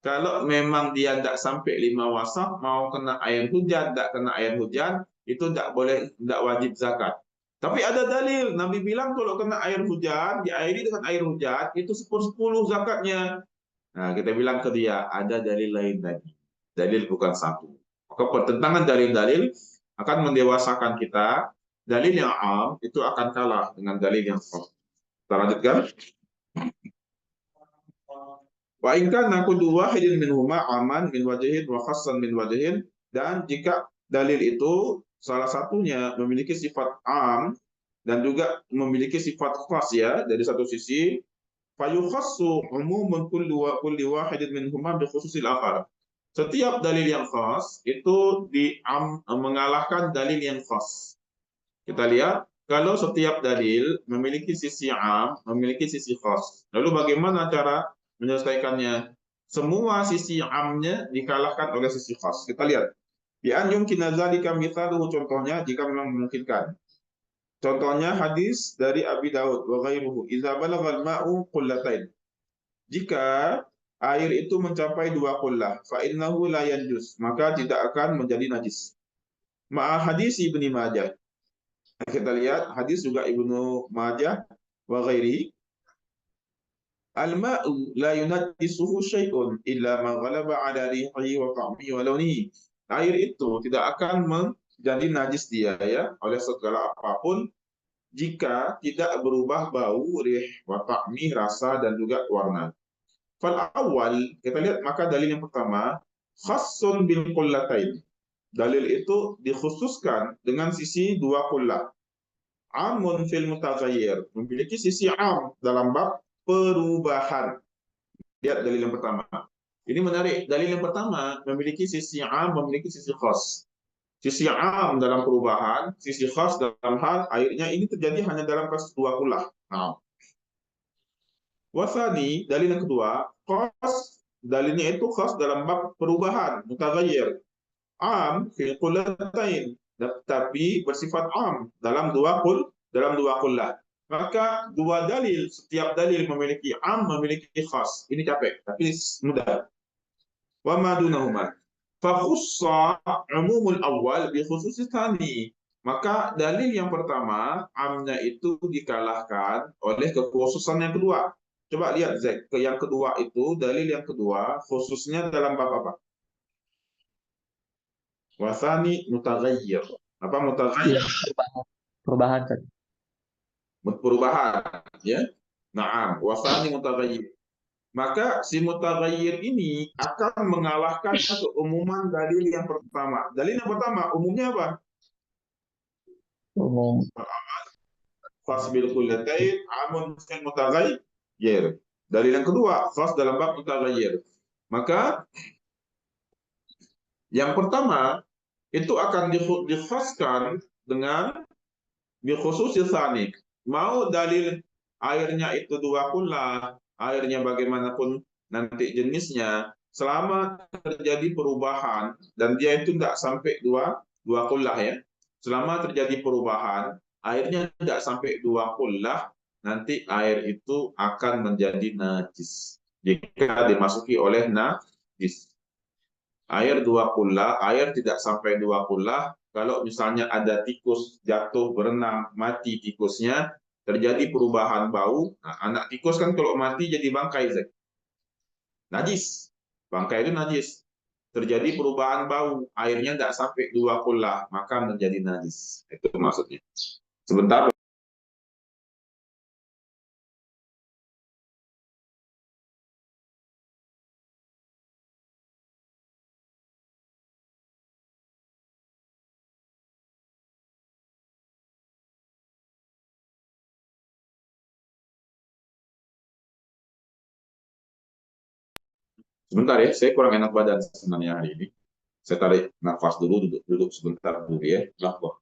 [SPEAKER 2] Kalau memang dia tidak sampai 5 wasak, mau kena air hujan, tidak kena air hujan, itu tidak boleh, tidak wajib zakat. Tapi ada dalil, Nabi bilang kalau kena air hujan, diairi dengan air hujan, itu 10/10 zakatnya. Nah, kita bilang ke dia, ada dalil lain lagi. Dalil bukan satu. Maka pertentangan dalil-dalil akan mendewasakan kita. Dalil yang am itu akan kalah dengan dalil yang khas. Kita lanjutkan. Wa in kana kullu wahidin minhuma aman min wajhin wa khassan min wajhin, dan jika dalil itu salah satunya memiliki sifat am dan juga memiliki sifat khas ya dari satu sisi, fayukhassu umumun kulli wahidin minhuma bi khususil akhar. Setiap dalil yang khas itu mengalahkan dalil yang khas. Kita lihat kalau setiap dalil memiliki sisi am, memiliki sisi khas. Lalu bagaimana cara menyelesaikannya? Semua sisi amnya dikalahkan oleh sisi khas. Kita lihat. Bi an yumkina dzalika mithaluhu, contohnya jika memang memungkinkan. Contohnya hadis dari Abi Daud wa ghairuhu, idza balagal ma'u qullatain. jika air itu mencapai 2 qullah, fa innahu la yanjus, maka tidak akan menjadi najis. Ma'a hadis Ibnu Majah. Kita lihat hadis juga Ibnu Majah wa ghairi. Al-ma'u la yunajjisuhu syai'un illa ma ghalaba ala rihi wa ta'mihi wa lawnihi. Air itu tidak akan menjadi najis dia ya oleh segala apapun jika tidak berubah bau, rih, wa ta'mi, rasa dan juga warna. Fal awal, kita lihat maka dalil yang pertama, khassun bil qullatain. Dalil itu dikhususkan dengan sisi 2 qullah. Amun fil mutaghayyir, memiliki sisi am dalam bab perubahan. Lihat dalil yang pertama. Ini menarik. Dalil yang pertama memiliki sisi am, memiliki sisi khas. Sisi am dalam perubahan, sisi khas dalam hal airnya ini terjadi hanya dalam kasus 2 qullah. Nah. Wasani, dalil yang kedua, khas, dalilnya itu khas dalam bab perubahan, mutaghayyir. Am fil qullatain, tapi bersifat am dalam 2 qullah. Maka 2 dalil, setiap dalil memiliki am, memiliki khas. Ini capek, tapi mudah. Wa ma dunahuma. Fa khussa umumul awal bi khususi tsani. Maka dalil yang pertama, amnya itu dikalahkan oleh kekhususan yang kedua. Coba lihat Zek, yang kedua itu, dalil yang kedua, khususnya dalam bab apa? Wasani mutaghayyir. Apa mutaghayyir?
[SPEAKER 3] Perubahan tadi.
[SPEAKER 2] Perubahan, ya. Naam, wasani mutaghayyir. Maka si mutaghayyir ini akan mengalahkan keumuman dalil yang pertama. Dalil yang pertama, umumnya apa?
[SPEAKER 3] Umum.
[SPEAKER 2] Fasbil kullatain amun fil mutaghayyir. Dalil yang kedua, khas dalam bab mutaghayyir. Maka yang pertama itu akan dikhaskan dengan bikhususi tsani. Mau dalil airnya itu 2 qullah, airnya bagaimanapun nanti jenisnya, selama terjadi perubahan dan dia itu tidak sampai 2 qullah ya. Selama terjadi perubahan, airnya tidak sampai 2 qullah, nanti air itu akan menjadi najis jika dimasuki oleh najis. Air 2 qullah, air tidak sampai 2 qullah, kalau misalnya ada tikus jatuh berenang, mati tikusnya, terjadi perubahan bau, nah, anak tikus kan kalau mati jadi bangkai, Zek. Najis. Bangkai itu najis. Terjadi perubahan bau, airnya tidak sampai 2 qullah, maka menjadi najis. Itu maksudnya. Sebentar. Sebentar ya, saya kurang enak badan sebenarnya hari ini. Saya tarik nafas dulu, duduk sebentar dulu ya. Lapor.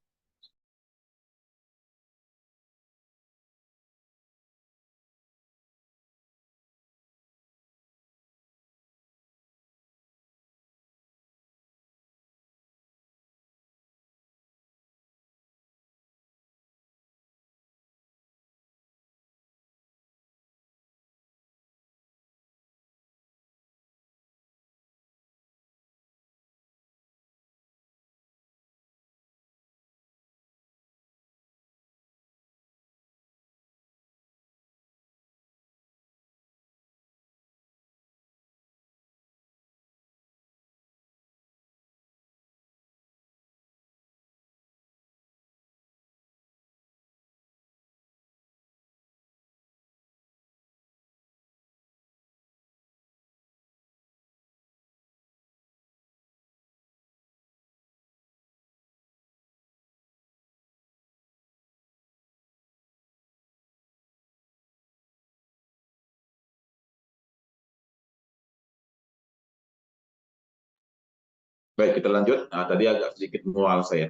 [SPEAKER 2] Baik, kita lanjut. Nah, tadi agak sedikit mual saya.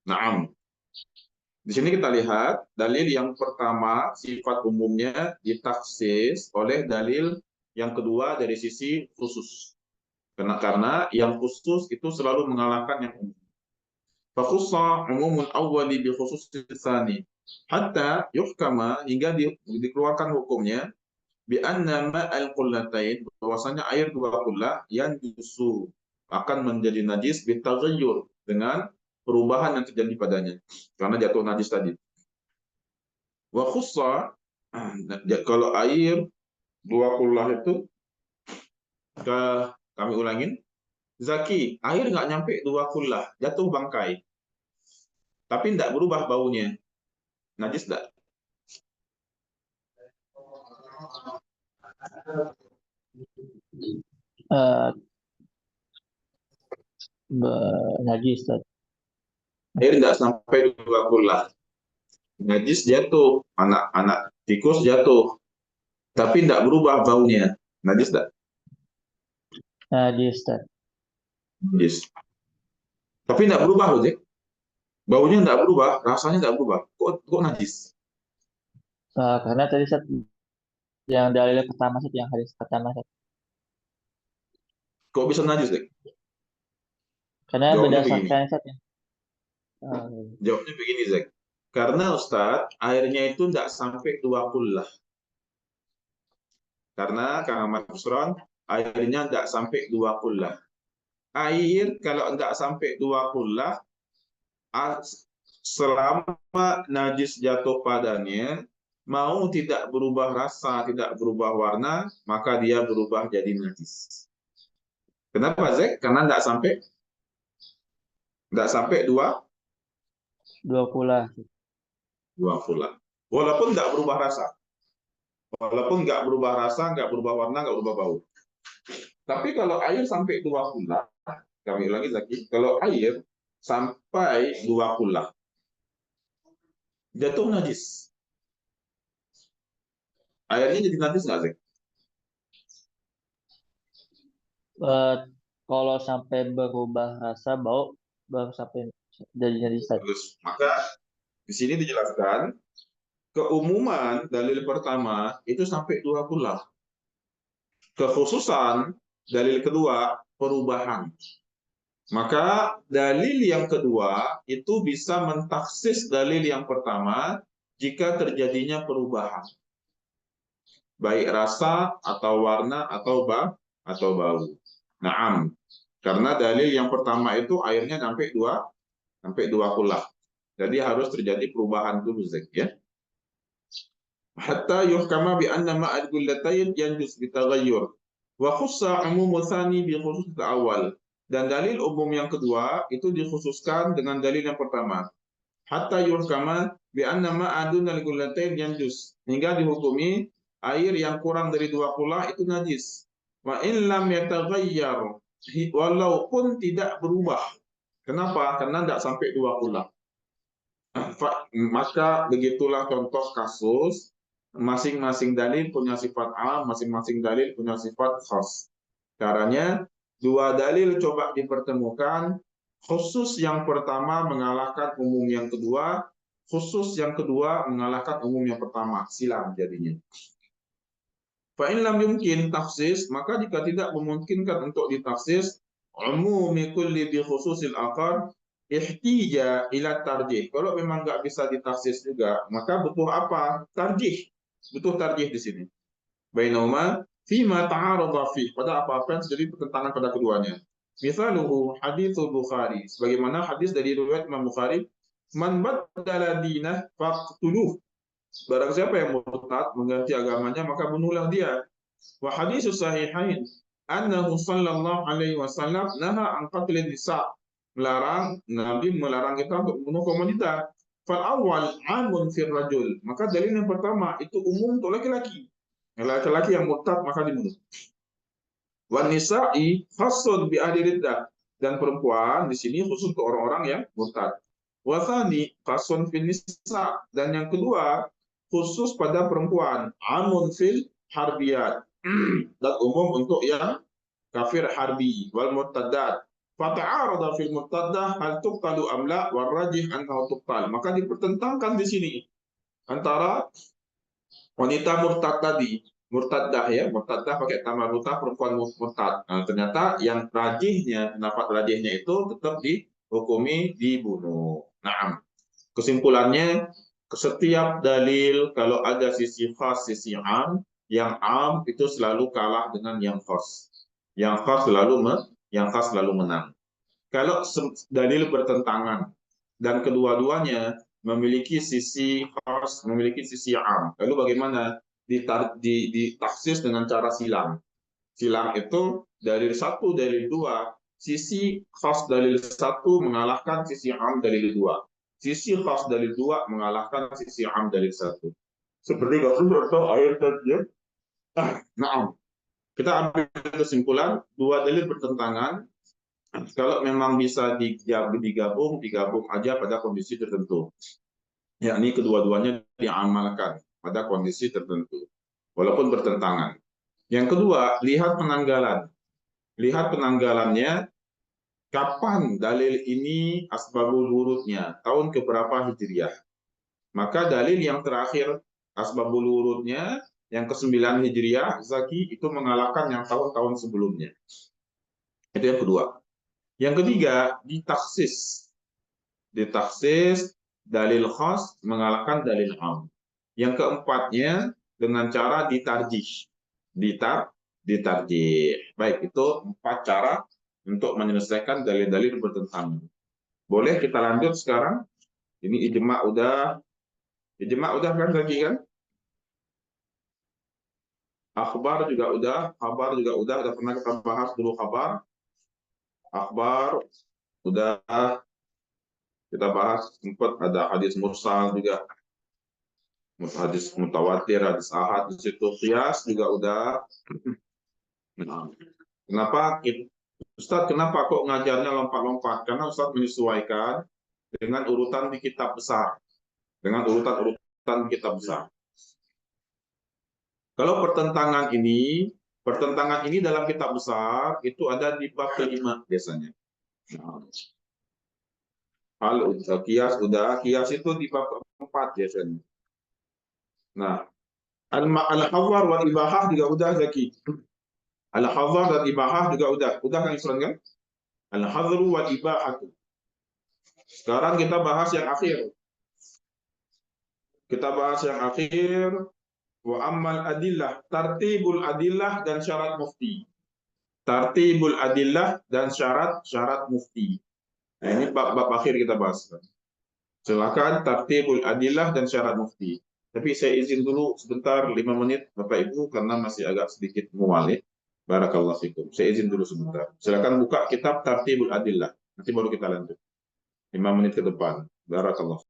[SPEAKER 2] Naam. Di sini kita lihat dalil yang pertama sifat umumnya ditaksis oleh dalil yang kedua dari sisi khusus. Karena yang khusus itu selalu mengalahkan yang umum. Fakhussa umumul awwali bi khususis tsani. Hatta yuhkama hingga dikeluarkan hukumnya bi anna ma'al qullatain, bahwasanya air dua qullah yang justru akan menjadi najis bitaghayyur, dengan perubahan yang terjadi padanya karena jatuh najis tadi. Wa khussa, kalau air dua qullah itu, kami ulangin, Zaki, air nggak nyampe dua qullah, jatuh bangkai, tapi tidak berubah baunya, najis tidak?
[SPEAKER 3] Eh, najis Ustaz.
[SPEAKER 2] Air tidak sampai dua qullah, najis jatuh, anak-anak tikus jatuh, tapi tidak berubah baunya, najis tidak?
[SPEAKER 3] Najis Ustaz.
[SPEAKER 2] Najis. Tapi tidak berubah loh, Jack. Baunya tidak berubah, rasanya tidak berubah. Kok najis?
[SPEAKER 3] Karena tadi Ustaz yang dalil pertama Ustaz, yang hadis pertama Ustaz.
[SPEAKER 2] Kok bisa najis, Jack?
[SPEAKER 3] Karena
[SPEAKER 2] Jawabnya
[SPEAKER 3] berdasarkan
[SPEAKER 2] begini.
[SPEAKER 3] Ustaz ya.
[SPEAKER 2] Jawabnya begini, Zack. Karena Ustadz, airnya itu tidak sampai dua qullah. Karena Kang Ahmad Busron, airnya tidak sampai dua qullah. Air kalau tidak sampai dua qullah, selama najis jatuh padanya, mau tidak berubah rasa, tidak berubah warna, maka dia berubah jadi najis. Kenapa, Zack? Karena tidak sampai dua
[SPEAKER 3] qullah.
[SPEAKER 2] qullah. Walaupun tidak berubah rasa. Walaupun nggak berubah rasa, nggak berubah warna, nggak berubah bau. Tapi kalau air sampai dua qullah, kami ulangi lagi, kalau air sampai dua qullah, jatuh najis. Airnya jadi najis nggak, Zek?
[SPEAKER 3] Kalau sampai berubah rasa, bau, baru sampai jadi najis Ustaz.
[SPEAKER 2] Bagus. Maka di sini dijelaskan, keumuman dalil pertama itu sampai dua qullah. Kekhususan dalil kedua, perubahan. Maka dalil yang kedua itu bisa mentaksis dalil yang pertama jika terjadinya perubahan, baik rasa atau warna atau bau. Naam, karena dalil yang pertama itu airnya sampai dua qullah. Jadi harus terjadi perubahan dulu, Zek, ya. Hatta yuhkama bi anna ma'al qullatayn yanjus bitaghayyur wa khussa umumu tsani bi khusus awal. Dan dalil umum yang kedua itu dikhususkan dengan dalil yang pertama. Hatta yuhkama bi anna ma'adun al-qullatain yanjus. Hingga dihukumi air yang kurang dari dua qullah itu najis. Wa in lam yataghayyar, walaupun tidak berubah. Kenapa? Karena tidak sampai dua qullah. Maka begitulah contoh kasus, masing-masing dalil punya sifat am, masing-masing dalil punya sifat khas. Caranya, dua dalil coba dipertemukan, khusus yang pertama mengalahkan umum yang kedua, khusus yang kedua mengalahkan umum yang pertama, silam jadinya. Fa'in lam yumkin taksis, maka jika tidak memungkinkan untuk ditaksis, umumi kulli bi khususil akhar, ihtija ila tarjih. Kalau memang nggak bisa ditaksis juga, maka butuh apa? Tarjih. Butuh tarjih di sini. Bainahuma fima ta'arada fi, pada apa-apa yang terjadi pertentangan pada keduanya. Misaluhu haditsul Bukhari, sebagaimana hadis dari riwayat Imam Bukhari, man baddala dinah faqtuluh. Barang siapa yang murtad, mengganti agamanya, maka bunuhlah dia. Wa haditsus sahihain annahu sallallahu alaihi wasallam naha an qatlin nisa, Nabi melarang kita untuk membunuh kaum wanita. Fal awal amun fir rajul, maka dalil yang pertama itu umum untuk laki-laki. Laki-laki yang murtad maka dibunuh. Wan nisa'i khassun bi ahli riddah, dan perempuan di sini khusus untuk orang-orang yang murtad. Wa tsani khassun fil nisa, dan yang kedua khusus pada perempuan, amun fil harbiyat, dan umum untuk yang kafir harbi wal murtadat. Fata'arada fil murtadah hal tuqtalu am la wal rajih annahu tuqtal. Maka dipertentangkan di sini antara wanita murtad tadi, murtadah ya, murtadah pakai tambah murtad, perempuan murtad. Nah, ternyata yang rajihnya, pendapat rajihnya itu tetap dihukumi dibunuh. Nah, kesimpulannya, setiap dalil kalau ada sisi khas, sisi am, yang am itu selalu kalah dengan yang khas. Yang khas selalu menang. Kalau dalil bertentangan dan kedua-duanya memiliki sisi khas, memiliki sisi am, lalu bagaimana ditaksis dengan cara silang? Silang itu dalil satu, dalil dua, sisi khas dalil satu mengalahkan sisi am dalil dua. Sisi khas dalil dua mengalahkan sisi am dalil satu. Seperti kasus atau ayat tadi. Nah, kita ambil kesimpulan dua dalil bertentangan. Kalau memang bisa digabung aja pada kondisi tertentu. Yakni kedua-duanya diamalkan pada kondisi tertentu. Walaupun bertentangan. Yang kedua, lihat penanggalan. Lihat penanggalannya, kapan dalil ini asbabul wurudnya, tahun keberapa Hijriah. Maka dalil yang terakhir asbabul wurudnya, yang ke-9 Hijriah, Zaki itu mengalahkan yang tahun-tahun sebelumnya. Itu yang kedua. Yang ketiga, ditaksis. Ditaksis, dalil khas mengalahkan dalil am. Yang keempatnya, dengan cara ditarjih. Ditarjih. Baik, itu 4 cara untuk menyelesaikan dalil-dalil bertentangan. Boleh kita lanjut sekarang? Ini ijma udah kan lagi kan? Akhbar juga udah, kabar juga udah pernah kita bahas dulu kabar. Akhbar udah kita bahas, sempat ada hadis mursal juga, hadis mutawatir, hadis ahad di situ, qiyas juga udah. Nah, kenapa Ustadz, kenapa kok ngajarnya lompat-lompat? Karena Ustadz menyesuaikan dengan urutan di kitab besar, dengan urutan kitab besar. Kalau pertentangan ini dalam kitab besar itu ada di bab kelima biasanya. Kias itu di bab keempat biasanya. Nah, al-hawar wal ibahah juga udah Zaki. Al-hawar dan ibahah juga udah kan Isran kan? Al-hadru wal ibahah. Sekarang kita bahas yang akhir. Wa ammal adillah, tartibul adillah dan syarat mufti. Tartibul adillah dan syarat mufti. Nah, ini bab akhir kita bahas. Silakan tartibul adillah dan syarat mufti. Tapi saya izin dulu sebentar 5 menit Bapak Ibu karena masih agak sedikit mual ya. Barakallahu fikum. Saya izin dulu sebentar. Silakan buka kitab tartibul adillah. Nanti baru kita lanjut. 5 menit ke depan. Barakallahu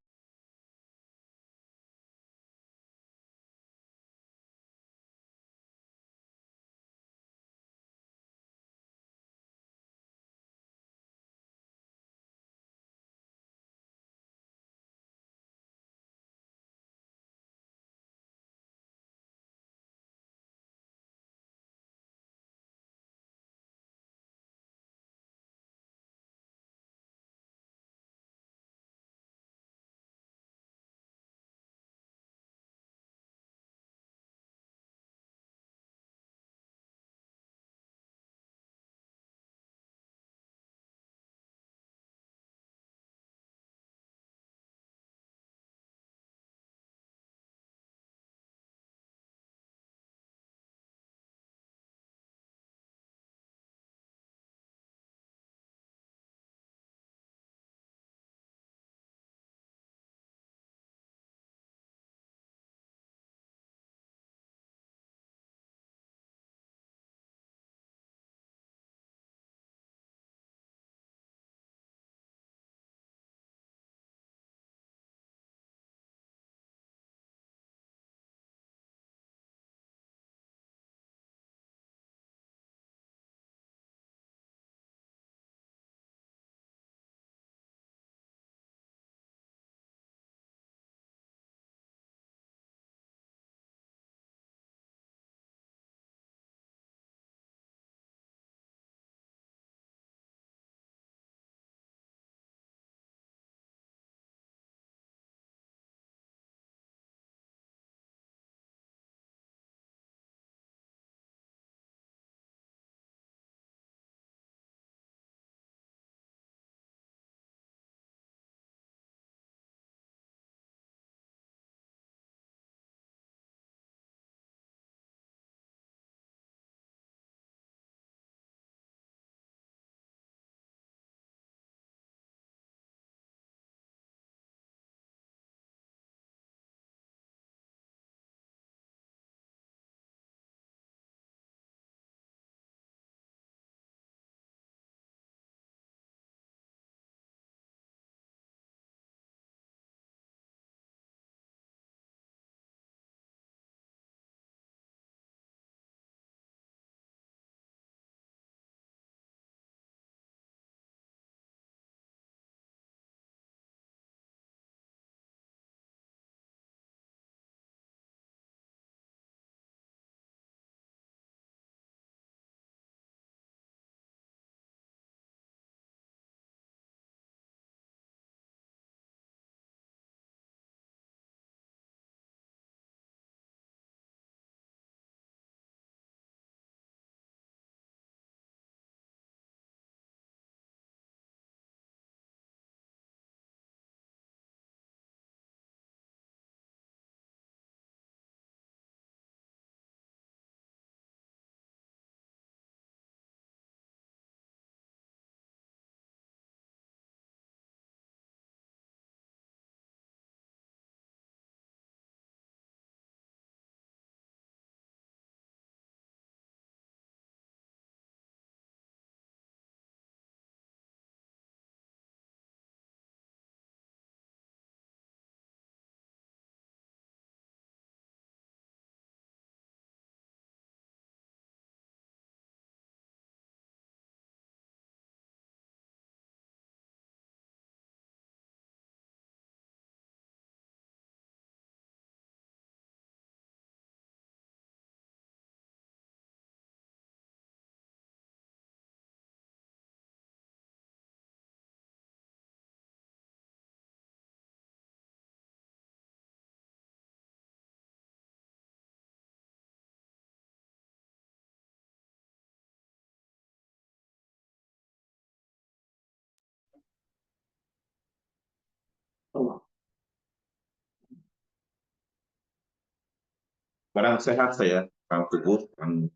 [SPEAKER 2] Barang sehat saya, Kang Teguh, Kang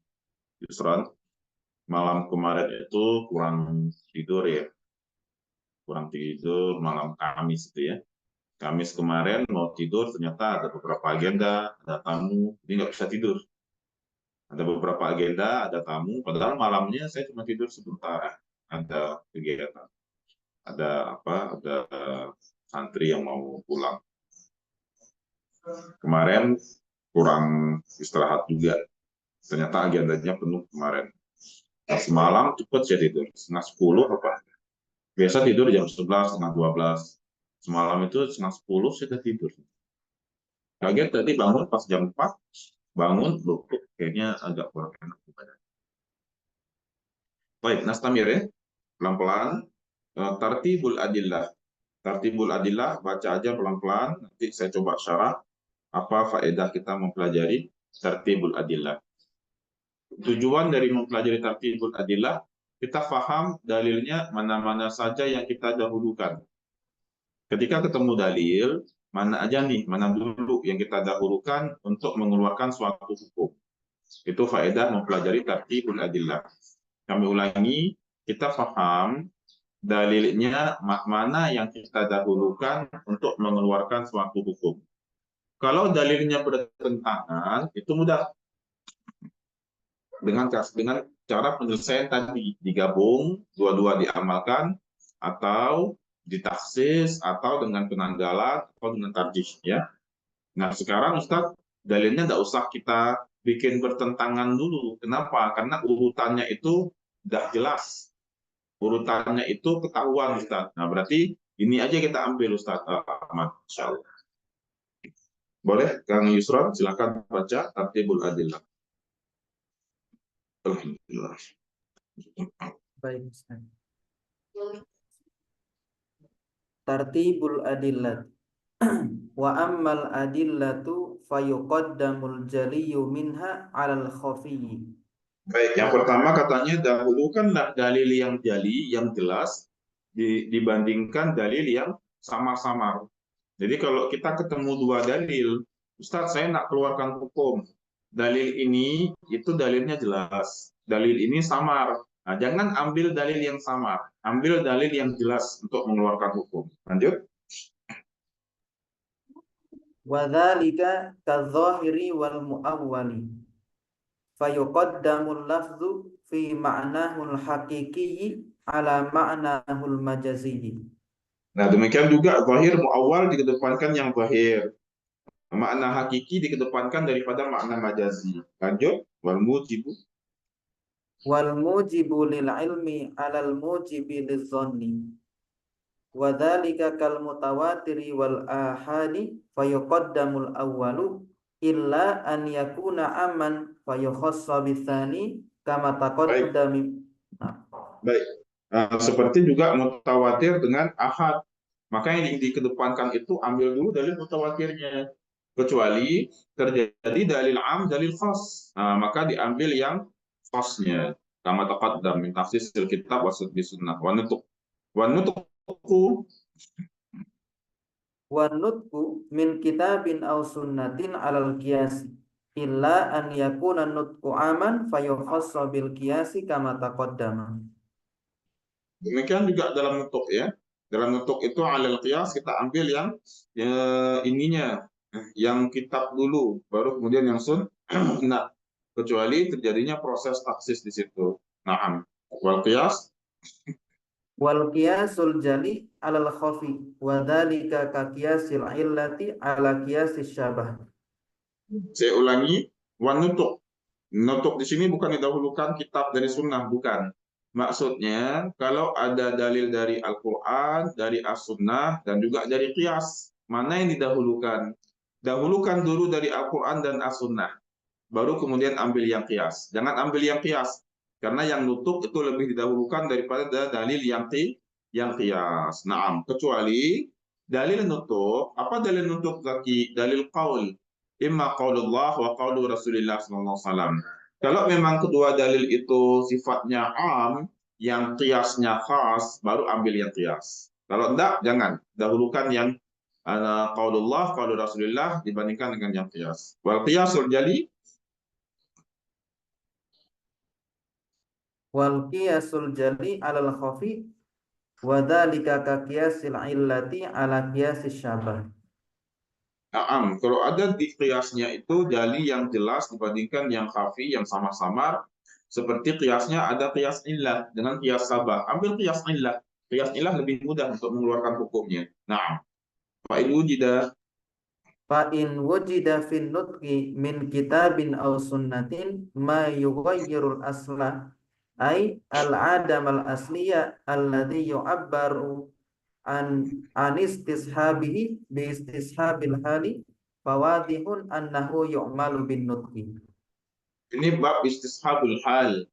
[SPEAKER 2] Yusron. Malam kemarin itu kurang tidur ya. Kurang tidur malam Kamis itu ya. Kamis kemarin mau tidur ternyata ada beberapa agenda, ada tamu, jadi nggak bisa tidur. Ada beberapa agenda, ada tamu, padahal malamnya saya cuma tidur sebentar. Ada kegiatan, ada apa? Ada santri yang mau pulang. Kemarin kurang istirahat juga. Ternyata agendanya penuh kemarin. Nah, semalam cepat saya tidur, setengah 10 apa? Biasa tidur jam 11, setengah 12. Semalam itu setengah 10 saya udah tidur. Kaget tadi bangun pas jam 4, bangun, loh, kayaknya agak kurang enak di badan. Baik, Nastamir ya, pelan-pelan. Tartibul adillah. Tartibul adillah, baca aja pelan-pelan. Nanti saya coba syarah apa faedah kita mempelajari tartibul adillah. Tujuan dari mempelajari tartibul adillah, kita paham dalilnya mana-mana saja yang kita dahulukan. Ketika ketemu dalil, mana aja nih, mana dulu yang kita dahulukan untuk mengeluarkan suatu hukum. Itu faedah mempelajari tartibul adillah. Kami ulangi, kita paham dalilnya mana yang kita dahulukan untuk mengeluarkan suatu hukum. Kalau dalilnya bertentangan, itu mudah. Dengan cara penyelesaian tadi, digabung, dua-dua diamalkan, atau ditaksis, atau dengan penanggalan, atau dengan tarjih. Ya. Nah, sekarang Ustadz, dalilnya nggak usah kita bikin bertentangan dulu. Kenapa? Karena urutannya itu udah jelas. Urutannya itu ketahuan, Ustadz. Nah, berarti ini aja kita ambil, Ustadz Ahmad. Insya Allah. Boleh, Kang Yusron, silakan baca Tartibul Adillah. Alhamdulillah.
[SPEAKER 4] Baik, Ustaz. Tartibul adillat. Wa ammal adillatu fayuqaddamul jaliyyu minha 'alal khafiyyi.
[SPEAKER 2] Baik, yang pertama katanya dahulukanlah dalil yang jali, yang jelas, dibandingkan dalil yang samar-samar. Jadi kalau kita ketemu dua dalil, Ustadz saya nak keluarkan hukum. Dalil ini itu dalilnya jelas, dalil ini samar. Nah, jangan ambil dalil yang samar, ambil dalil yang jelas untuk mengeluarkan hukum. Lanjut.
[SPEAKER 4] Wa dzalika kadz-dzahiri wal mu'awwali. Fayuqaddamul lafzu fi ma'nahul haqiqiyyi ala ma'nahul majaziyyi.
[SPEAKER 2] Nah, demikian juga zahir muawwal dikedepankan yang zahir. Makna hakiki dikedepankan daripada makna majazi. Lanjut, wal mujibu.
[SPEAKER 4] Wal mujibu lil ilmi 'alal mujibi lizzanni. Wa dzalika kal mutawatiri wal ahadi fayuqaddamul awwalu illa an yakuna aman fayukhassa bitsani kama taqaddami.
[SPEAKER 2] Baik. Seperti juga mutawatir dengan ahad. Maka yang dikedepankan itu ambil dulu dalil mutawatirnya. Kecuali terjadi dalil am, dalil khas. Maka diambil yang khasnya. Kama taqaddam min tafsir kitab wasud di sunnah. Wa nutuku.
[SPEAKER 4] Wa nutku min kitabin aw sunnatin alal qiyasi illa an yakuna nutku aman fayukhassa bil qiyasi kama taqaddama.
[SPEAKER 2] Demikian juga dalam nutuk ya. Dalam nutuk itu alal qiyas kita ambil yang ininya, yang kitab dulu, baru kemudian yang sunnah. Kecuali terjadinya proses taksis di situ. Nah, wal qiyas.
[SPEAKER 4] Wal qiyasul jali alal khafi wa dzalika ka qiyasil illati ala qiyasis syabah.
[SPEAKER 2] Saya ulangi, wan nutuk. Nutuk di sini bukan didahulukan kitab dari sunnah, bukan. Maksudnya, kalau ada dalil dari Al-Quran, dari As-Sunnah, dan juga dari qiyas, mana yang didahulukan? Dahulukan dulu dari Al-Quran dan As-Sunnah, baru kemudian ambil yang qiyas. Jangan ambil yang qiyas, karena yang nutuk itu lebih didahulukan daripada dalil yang qiyas. Naam, kecuali dalil nutuk. Apa dalil nutuk lagi? Dalil qaul. Imma qaulullah wa qaulu Rasulillah SAW. Kalau memang kedua dalil itu sifatnya am, yang qiyasnya khas, baru ambil yang qiyas. Kalau enggak, jangan. Dahulukan yang qaulullah, qaulur Rasulullah dibandingkan dengan yang qiyas. Wal qiyasul jali,
[SPEAKER 4] Wal qiyasul jali alal khafi wa dzalika ka qiyasil illati ala qiyasis syabah.
[SPEAKER 2] kalau ada di qiyasnya itu jali yang jelas dibandingkan yang khafi yang samar-samar, seperti qiyasnya ada qiyas illah dengan qiyas sabah. Ambil qiyas illah. Qiyas illah lebih mudah untuk mengeluarkan hukumnya. Nah, fa in wujida,
[SPEAKER 4] Fa in wujida fin nutqi min kitabin aw sunnatin ma yughayyirul asla ay al-adam al-asliya alladhi yu'abbaru an istishabihi bi istishabil hali fawadihun annahu yu'malu bin nutqi.
[SPEAKER 2] ini bab istishabul hal.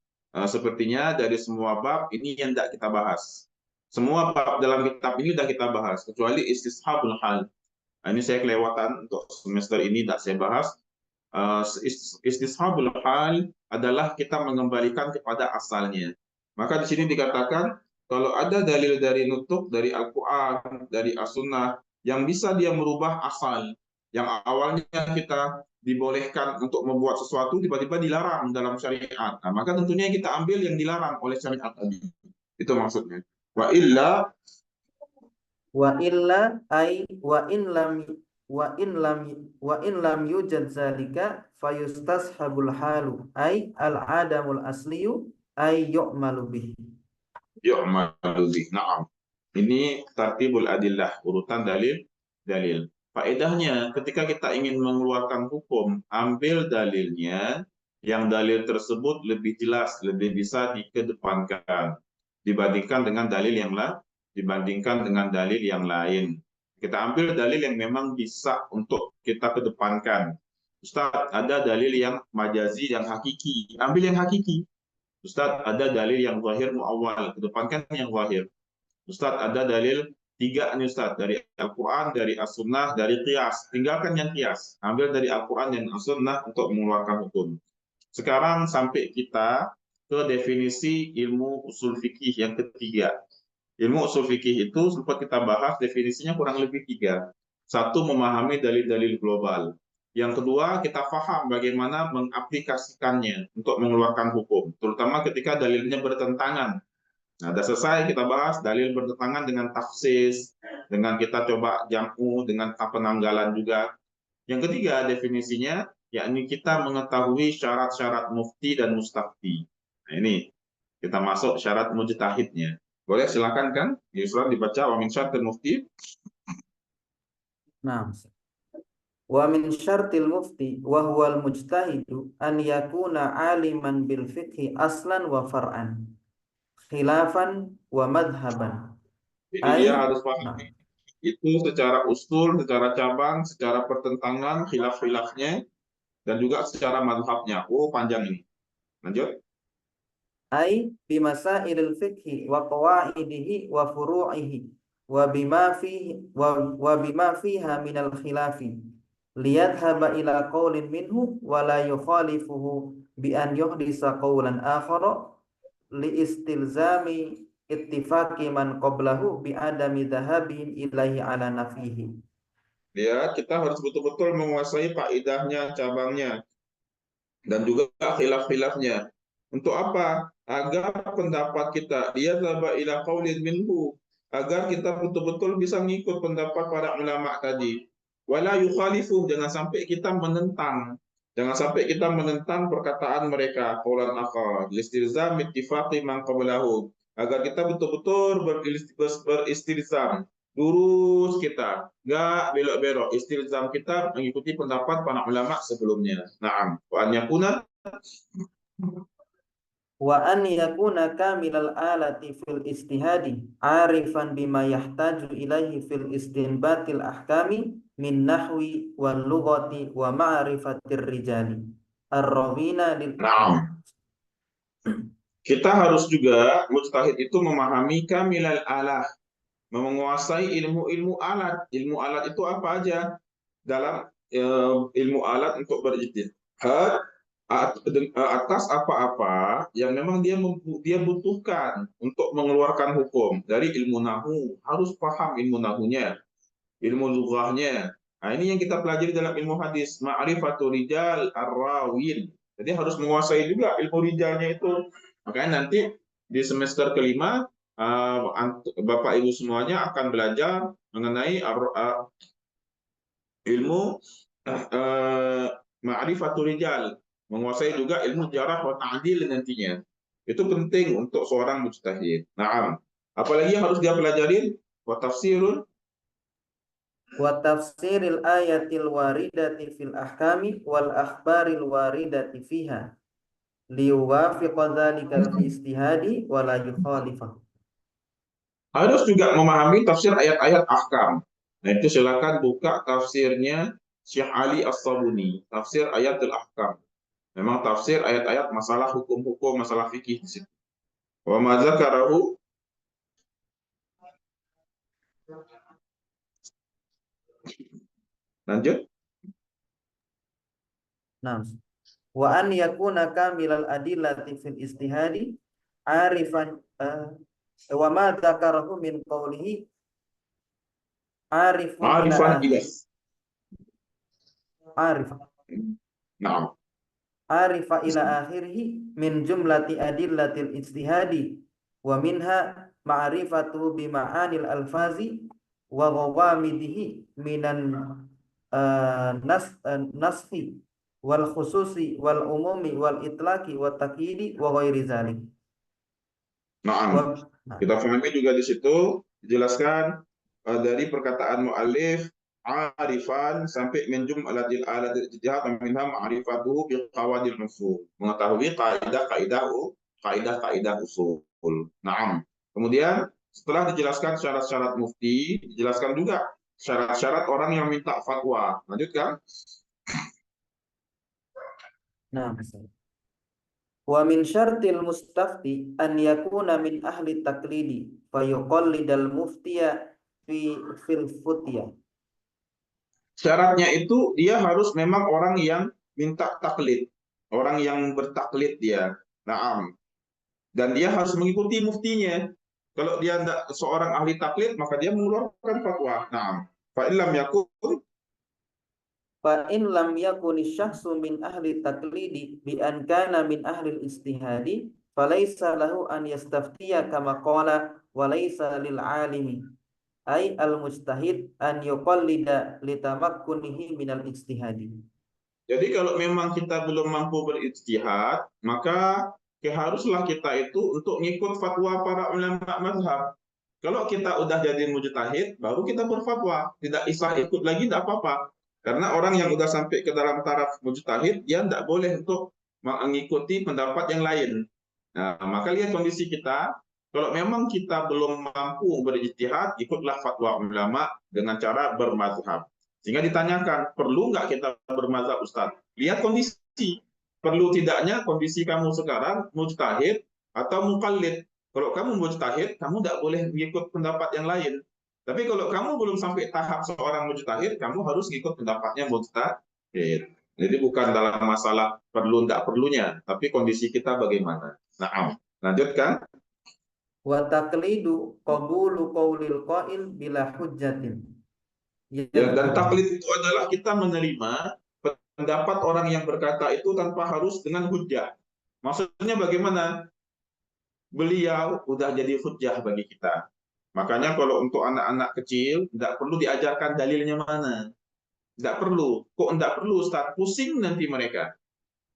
[SPEAKER 2] Sepertinya dari semua bab ini yang tidak kita bahas. Semua bab dalam kitab ini sudah kita bahas, kecuali istishabul hal. Ini saya kelewatan untuk semester ini, tidak saya bahas. Istishabul hal adalah kita mengembalikan kepada asalnya. Maka di sini dikatakan kalau ada dalil dari nutuk, dari Al-Quran, dari As-Sunnah yang bisa dia merubah asal, yang awalnya kita dibolehkan untuk membuat sesuatu tiba-tiba dilarang dalam syariat. Nah, maka tentunya kita ambil yang dilarang oleh syariat tadi. Itu maksudnya. Wa illa
[SPEAKER 4] Ay wa in lam yujad zalika fayustashabul halu ay al adamul asliyu ay yu'malu bihi.
[SPEAKER 2] yu'malu bih. Na'am. Ini tartibul adillah, urutan dalil. Faedahnya, ketika kita ingin mengeluarkan hukum, ambil dalilnya, yang dalil tersebut lebih jelas, lebih bisa dikedepankan dibandingkan dengan dalil yang lain. Kita ambil dalil yang memang bisa untuk kita kedepankan. Ustaz, ada dalil yang majazi, yang hakiki. Ambil yang hakiki. Ustaz, ada dalil yang zahir muawwal, kedepankan yang zahir. Ustaz, ada dalil 3 nih Ustaz, dari Al-Quran, dari As-Sunnah, dari Qiyas. Tinggalkan yang Qiyas. Ambil dari Al-Quran dan As-Sunnah untuk mengeluarkan hukum. Sekarang sampai kita ke definisi ilmu usul fikih yang ketiga. Ilmu usul fikih itu sempat kita bahas definisinya kurang lebih 3. Satu, memahami dalil-dalil global. Yang kedua, kita paham bagaimana mengaplikasikannya untuk mengeluarkan hukum, terutama ketika dalilnya bertentangan. Nah, sudah selesai kita bahas dalil bertentangan dengan tafsis, dengan kita coba jam'u, dengan penanggalan juga. Yang ketiga definisinya, yakni kita mengetahui syarat-syarat mufti dan mustafti. Nah, ini kita masuk syarat mujtahidnya. Boleh silakan kan? Yusran dibaca wa min syartil mufti.
[SPEAKER 4] Nah, wa min syartil mufti wa huwal mujtahidu an yakuna aliman bil fiqhi aslan wa far'an khilafan wa madhaban.
[SPEAKER 2] Jadi dia harus paham itu secara usul, secara cabang, secara pertentangan, khilaf-khilafnya, dan juga secara madhabnya. Oh, panjang ini. Lanjut.
[SPEAKER 4] Ai bi masailil fiqhi wa qawaidihi wa furu'ihi wa bima fiha minal khilafi liyadhhaba ila qawlin minhu wa la yukhalifuhu bi an yuhdisa qawlan akhara li istilzami ittifaqi man qablahu bi adami dhahabin ilahi ala nafihi.
[SPEAKER 2] Ya, kita harus betul-betul menguasai faedahnya, cabangnya, dan juga khilaf-khilafnya. Untuk apa? Agar pendapat kita dia zaba ila qaulin minhu, agar kita betul-betul bisa mengikut pendapat para ulama tadi. Wala yukhalifu, jangan sampai kita menentang. Jangan sampai kita menentang perkataan mereka, qaulan akhar, listilzam ittifaqi man qablahu. Agar kita betul-betul beristilzam, lurus kita, enggak belok-belok. Istilzam kita mengikuti pendapat para ulama sebelumnya. Naam, wa an yakuna
[SPEAKER 4] Kamilal alati fil istihadi arifan bima yahtaju ilaihi fil istinbatil ahkami min nahwi wal lughati wa ma'rifatir rijali ar-rawina lil.
[SPEAKER 2] Naam. Kita harus juga mujtahid itu memahami kamilal alah, menguasai ilmu-ilmu alat. Ilmu alat itu apa aja? Dalam ilmu alat untuk berijtihad atas apa-apa yang memang dia butuhkan untuk mengeluarkan hukum. Dari ilmu nahu, harus paham ilmu nahunya. ilmu lughahnya. Nah, ini yang kita pelajari dalam ilmu hadis, ma'rifatul rijal ar-rawin. Jadi harus menguasai juga ilmu rijalnya itu. Makanya nanti di semester kelima Bapak Ibu semuanya akan belajar mengenai ilmu ma'rifatul rijal, menguasai juga ilmu jarah wa ta'dil nantinya. Itu penting untuk seorang mujtahid. Nah, apalagi yang harus dia pelajarin? Wa tafsirul
[SPEAKER 4] Wa tafsiril ayatil waridati fil ahkami wal akhbaril waridati fiha liwafiqa dzalikal fi istihadi wa la yukhalifah.
[SPEAKER 2] harus juga memahami tafsir ayat-ayat ahkam. Nah, itu silakan buka tafsirnya Syekh Ali As-Sabuni, tafsir ayatul ahkam. Memang tafsir ayat-ayat masalah hukum-hukum, masalah fikih di situ. Wa ma dzakarahu, lanjut.
[SPEAKER 4] Nah, wa an yakuna kamilal adillati fil istihadi arifan wa ma dzakarahu min qawlihi arifun ila
[SPEAKER 2] Ma'rifan ilah. Nah,
[SPEAKER 4] arifa ila akhirih min jumlati adillatil ijtihadi wa minha ma'rifatu bi ma'anil alfazi wa ghawamidihi minan nasfi wal khususi wal umumi wal itlaqi wa takyidi wa ghairi zalik.
[SPEAKER 2] nah, kita pahami juga di situ dijelaskan dari perkataan muallif arifan sampai menjum aladil aladil ijtihad minha ma'rifatuhu bi qawadil usul, mengetahui kaidah usul. Naam. Kemudian setelah dijelaskan syarat-syarat mufti, dijelaskan juga syarat-syarat orang yang minta fatwa. Lanjutkan.
[SPEAKER 4] Nah, wa min syartil mustafti an yakuna min ahli taklidi fa yuqallidal muftiya fil futya.
[SPEAKER 2] Syaratnya itu dia harus memang orang yang minta taklid, orang yang bertaklid dia. Naam. Dan dia harus mengikuti muftinya. Kalau dia tidak seorang ahli taklid, maka dia mengeluarkan fatwa. Naam. Fa illam yakun
[SPEAKER 4] Fa in lam yakuni syakhsu min ahli taklidi bi an kana min ahli istihadi falaysa lahu an yastaftiya kama qala wa laysa lil alimi ay al mujtahid an yuqallida litamakkunihi min al ijtihadi.
[SPEAKER 2] Jadi kalau memang kita belum mampu berijtihad, maka haruslah kita itu untuk ngikut fatwa para ulama mazhab. Kalau kita udah jadi mujtahid, baru kita berfatwa. Tidak islah ikut lagi, tidak apa-apa. Karena orang yang udah sampai ke dalam taraf mujtahid, dia tidak boleh untuk mengikuti pendapat yang lain. Nah, maka lihat kondisi kita. Kalau memang kita belum mampu berijtihad, ikutlah fatwa ulama dengan cara bermazhab. Sehingga ditanyakan, perlu nggak kita bermazhab Ustaz? Lihat kondisi. Perlu tidaknya kondisi kamu sekarang mujtahid atau muqallid. Kalau kamu mujtahid, kamu tidak boleh mengikut pendapat yang lain. Tapi kalau kamu belum sampai tahap seorang mujtahid, kamu harus ikut pendapatnya mujtahid. Jadi bukan dalam masalah perlu tidak perlunya, tapi kondisi kita bagaimana. Nah, lanjutkan.
[SPEAKER 4] Wa taqlidu qabulu qawlil qail bila hujjatin.
[SPEAKER 2] Ya, dan taklid itu adalah kita menerima pendapat orang yang berkata itu tanpa harus dengan hujjah. Maksudnya bagaimana? Beliau udah jadi hujjah bagi kita. Makanya kalau untuk anak-anak kecil, tidak perlu diajarkan dalilnya mana. Tidak perlu. Kok tidak perlu, Ustaz? Pusing nanti mereka.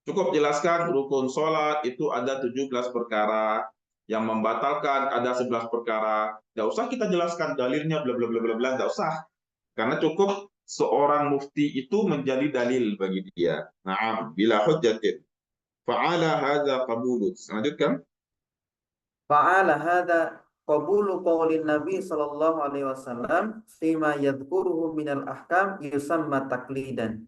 [SPEAKER 2] Cukup jelaskan rukun sholat itu ada 17 perkara. Yang membatalkan ada 11 perkara. Tidak usah kita jelaskan dalilnya, bla bla bla bla bla. Tidak usah. Karena cukup seorang mufti itu menjadi dalil bagi dia. Naam, bila hujjatin. Fa'ala hadza qabulu. Lanjutkan.
[SPEAKER 4] Fa'ala hadza qabulu qawlin Nabi sallallahu alaihi wasallam fima yadhkuruhu minal ahkam yusamma taqlidan.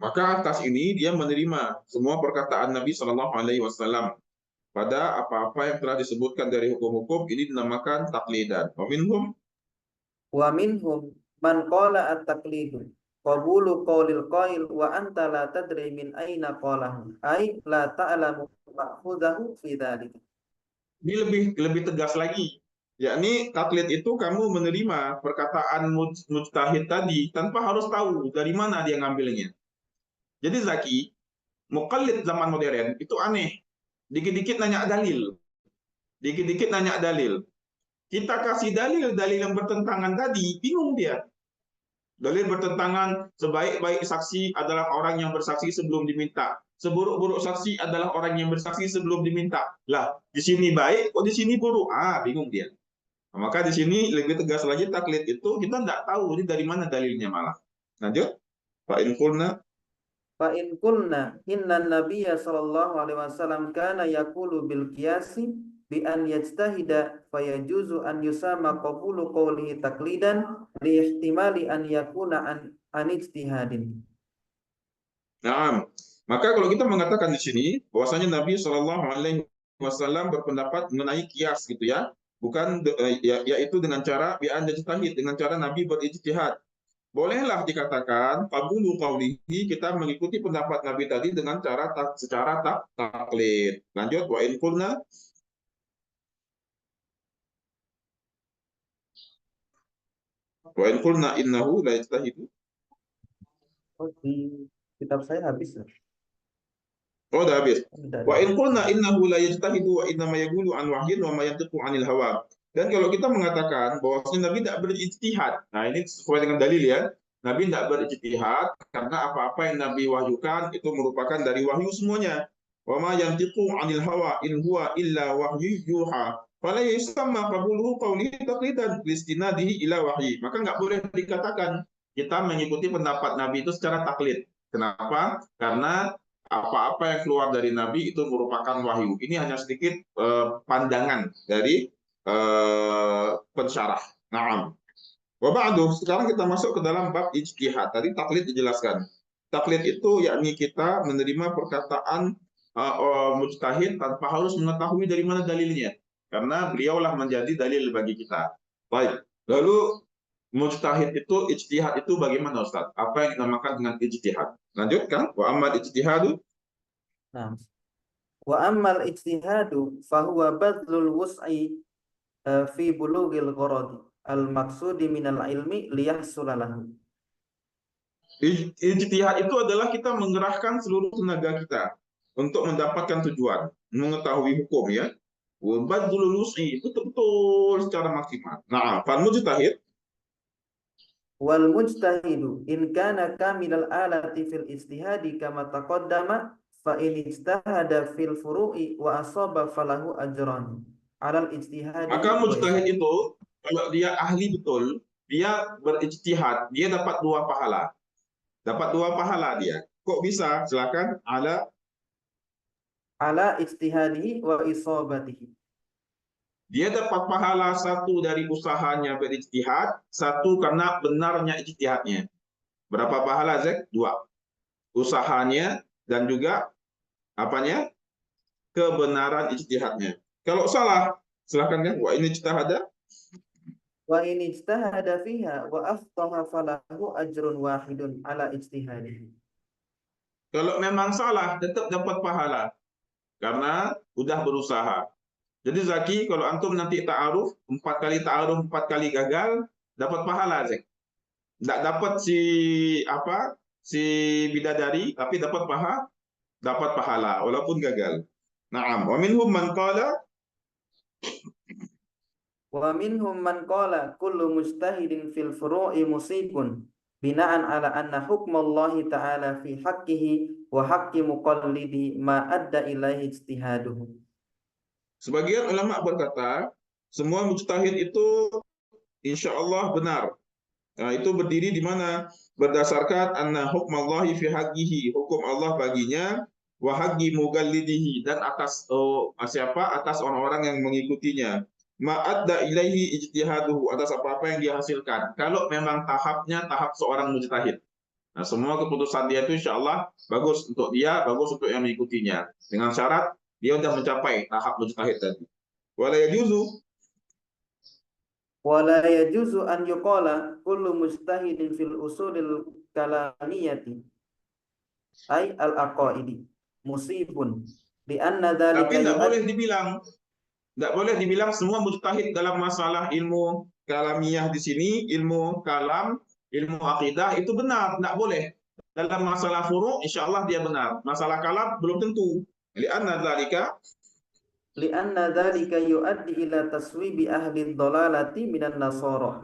[SPEAKER 2] Maka atas ini dia menerima semua perkataan Nabi Shallallahu Alaihi Wasallam pada apa-apa yang telah disebutkan dari hukum-hukum ini dinamakan taklidan.
[SPEAKER 4] Wa minhum man qala at-taqlidu qabulu qawlil qail wa anta la tadri min aina qalahu ay la ta'lamu ma'khudahu fi dzalik.
[SPEAKER 2] Ini lebih tegas lagi. Yakni taklid itu kamu menerima perkataan mujtahid tadi tanpa harus tahu dari mana dia ngambilnya. Jadi Zaki, muqallid zaman modern itu aneh. Dikit-dikit nanya dalil. Dikit-dikit nanya dalil. Kita kasih dalil-dalil yang bertentangan tadi, bingung dia. Dalil bertentangan, sebaik-baik saksi adalah orang yang bersaksi sebelum diminta. Seburuk-buruk saksi adalah orang yang bersaksi sebelum diminta. Lah, di sini baik, kok di sini buruk? Bingung dia. Nah, maka di sini lebih tegas lagi taklid itu kita tidak tahu ini dari mana dalilnya malah. Lanjut. Fa in qulna
[SPEAKER 4] Fa in qulna inna nabiyya sallallahu alaihi wasallam kana yaqulu bil qiyasi bi an yajtahida fayajuzu an yusama qabulu qawlihi taqlidan li ihtimali an yakuna an ijtihadin.
[SPEAKER 2] Nah, maka kalau kita mengatakan di sini bahwasanya Nabi Shallallahu Alaihi Wasallam berpendapat mengenai kias gitu ya, bukan yaitu dengan cara bi'an jahid, dengan cara Nabi berijtihad. Bolehlah dikatakan qabulu qaulihi, kita mengikuti pendapat Nabi tadi dengan cara secara taklid. Lanjut, wa in qulna innahu la yajtahidu.
[SPEAKER 4] Oh, di kitab saya habis.
[SPEAKER 2] Oh, udah habis.
[SPEAKER 4] Tidak
[SPEAKER 2] Wa
[SPEAKER 4] ada.
[SPEAKER 2] in qulna innahu la yajtahidu wa inna ma yaqulu an wahyin wa ma yantiqu anil hawa. Dan kalau kita mengatakan bahwa Nabi tidak berijtihad, nah ini sesuai dengan dalil ya. Nabi tidak berijtihad karena apa-apa yang Nabi wahyukan itu merupakan dari wahyu semuanya. Wa ma yantiqu anil hawa in huwa illa wahyu yuha. Fala yusamma qabuluhu qawlihi taqlidan listinadihi ila wahyi. Maka nggak boleh dikatakan kita mengikuti pendapat Nabi itu secara taklid. Kenapa? Karena apa-apa yang keluar dari Nabi itu merupakan wahyu. Ini hanya sedikit pandangan dari pensyarah. Naam. Wa ba'du, sekarang kita masuk ke dalam bab ijtihad. Tadi taklid dijelaskan. Taklid itu yakni kita menerima perkataan mujtahid tanpa harus mengetahui dari mana dalilnya. Karena beliaulah menjadi dalil bagi kita. Baik. Lalu mujtahid itu, ijtihad itu bagaimana Ustaz? Apa yang dinamakan dengan ijtihad? Lanjutkan. Wa amal ijtihadu.
[SPEAKER 4] Nah, wa ammal ijtihadu fahuwa badlul wus'i fi bulughil gharadi al maqsudi minal ilmi liyahsula lahu.
[SPEAKER 2] Ijtihad itu adalah kita mengerahkan seluruh tenaga kita untuk mendapatkan tujuan, mengetahui hukum ya. Wa badlul wus'i, betul-betul secara maksimal. Nah, fal mujtahid
[SPEAKER 4] Wal mujtahidu in kana kamilal alati fil ijtihadi kama taqaddama fa in ijtahada fil furu'i wa asaba falahu ajran alal ijtihadi.
[SPEAKER 2] maka mujtahid itu kalau dia ahli betul, dia berijtihad, dia dapat 2 pahala. Dapat 2 pahala dia. Kok bisa? Silakan.
[SPEAKER 4] Ala ijtihadihi wa isabatihi.
[SPEAKER 2] Dia dapat pahala 1 dari usahanya berijtihad, 1 karena benarnya ijtihadnya. Berapa pahala, Zek? 2. Usahanya dan juga apanya? Kebenaran ijtihadnya. Kalau salah, silakan kan. Wa ini ijtihada.
[SPEAKER 4] Wa in ijtahada fiha wa aftaha falahu ajrun wahidun ala ijtihadihi.
[SPEAKER 2] Kalau memang salah, tetap dapat pahala. Karena udah berusaha. Jadi Zaki, kalau antum nanti ta'aruf, 4 kali ta'aruf, 4 kali gagal, dapat pahala, Zek. Tidak dapat si bidadari, tapi dapat pahala, walaupun gagal. Naam. Wa minhum man qala
[SPEAKER 4] Wa minhum man qala kullu mujtahidin fil furu'i musibun bina'an ala anna hukmallahi ta'ala fi haqqihi wa haqqi muqallidi ma adda ilaihi ijtihaduhu.
[SPEAKER 2] sebagian ulama berkata, semua mujtahid itu insya Allah benar. Nah, itu berdiri di mana? Berdasarkan anna hukmallahi fi haqqihi, hukum Allah baginya, wa haqqi muqallidihi, dan atas atas orang-orang yang mengikutinya. Ma'adda ilaihi ijtihaduhu, atas apa-apa yang dihasilkan. Kalau memang tahapnya tahap seorang mujtahid. Nah, semua keputusan dia itu insya Allah bagus untuk dia, bagus untuk yang mengikutinya. Dengan syarat dia sudah mencapai tahap mujtahid tadi. Wala yajuzu
[SPEAKER 4] Wala yajuzu an yuqala kullu mujtahidin fil usulil kalamiyati ay al aqaidi musibun li anna
[SPEAKER 2] tapi
[SPEAKER 4] dzalika
[SPEAKER 2] tidak boleh dibilang Tidak boleh dibilang semua mujtahid dalam masalah ilmu kalamiyah di sini, ilmu kalam, ilmu akidah itu benar, tidak boleh. Dalam masalah furu' insya Allah dia benar. Masalah kalam belum tentu. Li'anna dzalika
[SPEAKER 4] li'anna dzalika yuaddi ila taswibi ahli dhalalati minan nasara.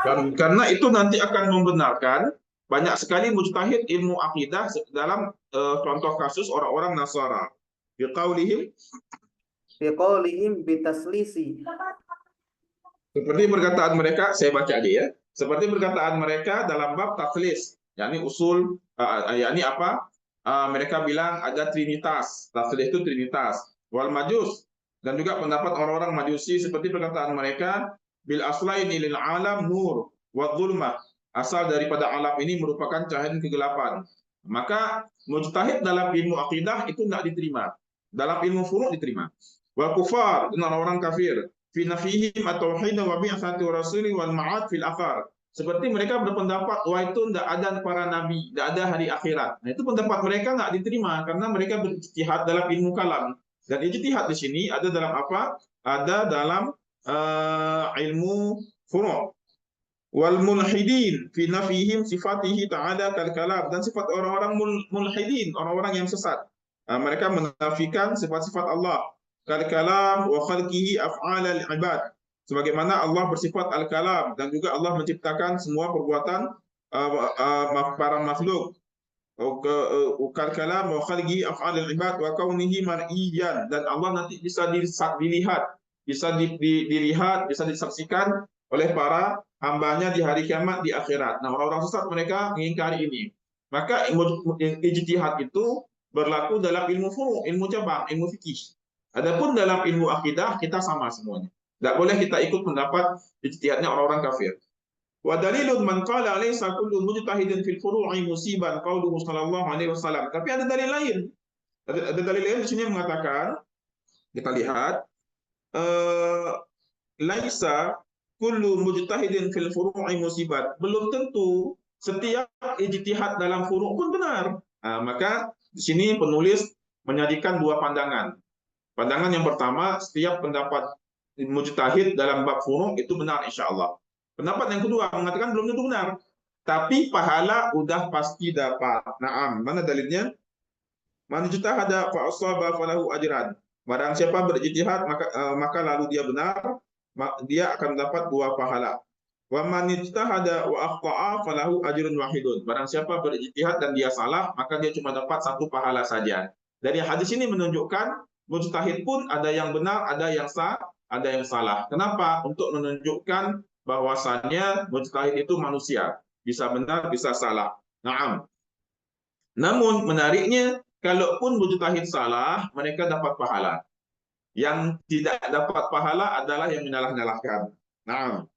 [SPEAKER 2] dan karena itu nanti akan membenarkan banyak sekali mujtahid ilmu akidah dalam contoh kasus orang-orang Nasara. Biqaulihim,
[SPEAKER 4] Biqaulihim bitaslisi.
[SPEAKER 2] seperti perkataan mereka, saya baca aja ya. Seperti perkataan mereka dalam bab taslis, yakni usul, yakni apa? Mereka bilang ada trinitas, taslis itu trinitas. Wal majus, dan juga pendapat orang-orang majusi seperti perkataan mereka, bil aslaini lil alam nur wa dhulmah. Asal daripada alam ini merupakan cahaya dan kegelapan. Maka mujtahid dalam ilmu akidah itu tidak diterima. Dalam ilmu furu' diterima. Wal kufar, dan orang-orang kafir, fi nafihim at-tauhid wa bi'atsati rasuli wal ma'ad fil akhir. Seperti mereka berpendapat wah itu tidak ada para nabi, tidak ada hari akhirat. Nah, itu pendapat mereka nggak diterima karena mereka berijtihad dalam ilmu kalam. Dan ijtihad di sini ada dalam apa? Ada dalam ilmu furu'. Wal mulhidin fi nafihim sifatihi ta'ala kal kalam, dan sifat orang-orang mulhidin, orang-orang yang sesat. Mereka menafikan sifat-sifat Allah. Kal-kalam wa khalqihi af'alal ibad. Sebagaimana Allah bersifat al-kalam dan juga Allah menciptakan semua perbuatan para makhluk. Kal-kalam wa khalqihi af'alal ibad wa kaunihi mar'iyan, dan Allah nanti bisa dilihat, bisa dilihat, bisa disaksikan oleh para hambanya di hari kiamat di akhirat. Nah, orang-orang sesat mereka mengingkari ini. Maka ijtihad itu berlaku dalam ilmu furu', ilmu cabang, ilmu fikih. Adapun dalam ilmu akidah kita sama semuanya. Tidak boleh kita ikut pendapat ijtihadnya orang-orang kafir. Wa dalilun man qala laysa kullu mujtahidin fil furu'i musiban qauluhu sallallahu alaihi wasallam. Tapi ada dalil lain. Ada dalil lain di sini yang mengatakan, kita lihat, laisa kullu mujtahidin fil furu'i musibat. Belum tentu setiap ijtihad dalam furu' pun benar. Maka di sini penulis menyajikan dua pandangan. Pandangan yang pertama, setiap pendapat mujtahid dalam bab furu' itu benar insya Allah. Pendapat yang kedua mengatakan belum tentu benar, tapi pahala udah pasti dapat. Naam, mana dalilnya? Man ijtahada fa asaba falahu ajran. Barang siapa berijtihad maka lalu dia benar, dia akan dapat dua pahala. Wa man ijtahada wa akhta'a falahu ajrun wahidun. Barang siapa berijtihad dan dia salah, maka dia cuma dapat satu pahala saja. Dari hadis ini menunjukkan mujtahid pun ada yang benar, ada yang ada yang salah. Kenapa? Untuk menunjukkan bahwasannya mujtahid itu manusia, bisa benar, bisa salah. Naam. Namun menariknya, kalaupun mujtahid salah, mereka dapat pahala. Yang tidak dapat pahala adalah yang menyalah-nyalahkan. Naam.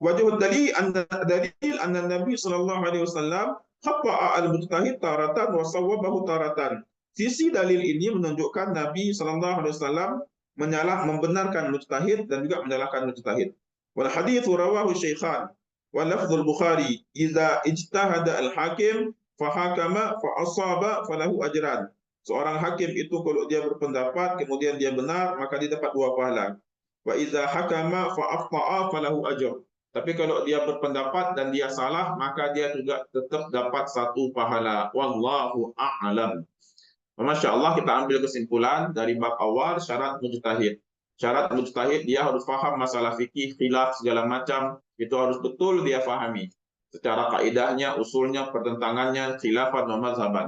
[SPEAKER 2] Wajhud dalil anna Nabi sallallahu alaihi wasallam khata'a al-mujtahid taratan wa sawwabahu taratan. Sisi dalil ini menunjukkan Nabi sallallahu alaihi wasallam membenarkan mujtahid dan juga menyalahkan mujtahid. Wal haditsu rawahu Syaikhan wa lafdzul Bukhari, idza ijtahada al-hakim fa hakama fa asaba falahu ajran. Seorang hakim itu kalau dia berpendapat kemudian dia benar, maka dia dapat dua pahala. Wa idza hakama fa akhta'a falahu ajr. Tapi kalau dia berpendapat dan dia salah, maka dia juga tetap dapat satu pahala. Wallahu a'lam. Masya Allah, kita ambil kesimpulan dari bab awal syarat mujtahid. Syarat mujtahid dia harus paham masalah fikih, khilaf segala macam, itu harus betul dia fahami. Secara kaidahnya, usulnya, pertentangannya, khilafan dan mazhaban.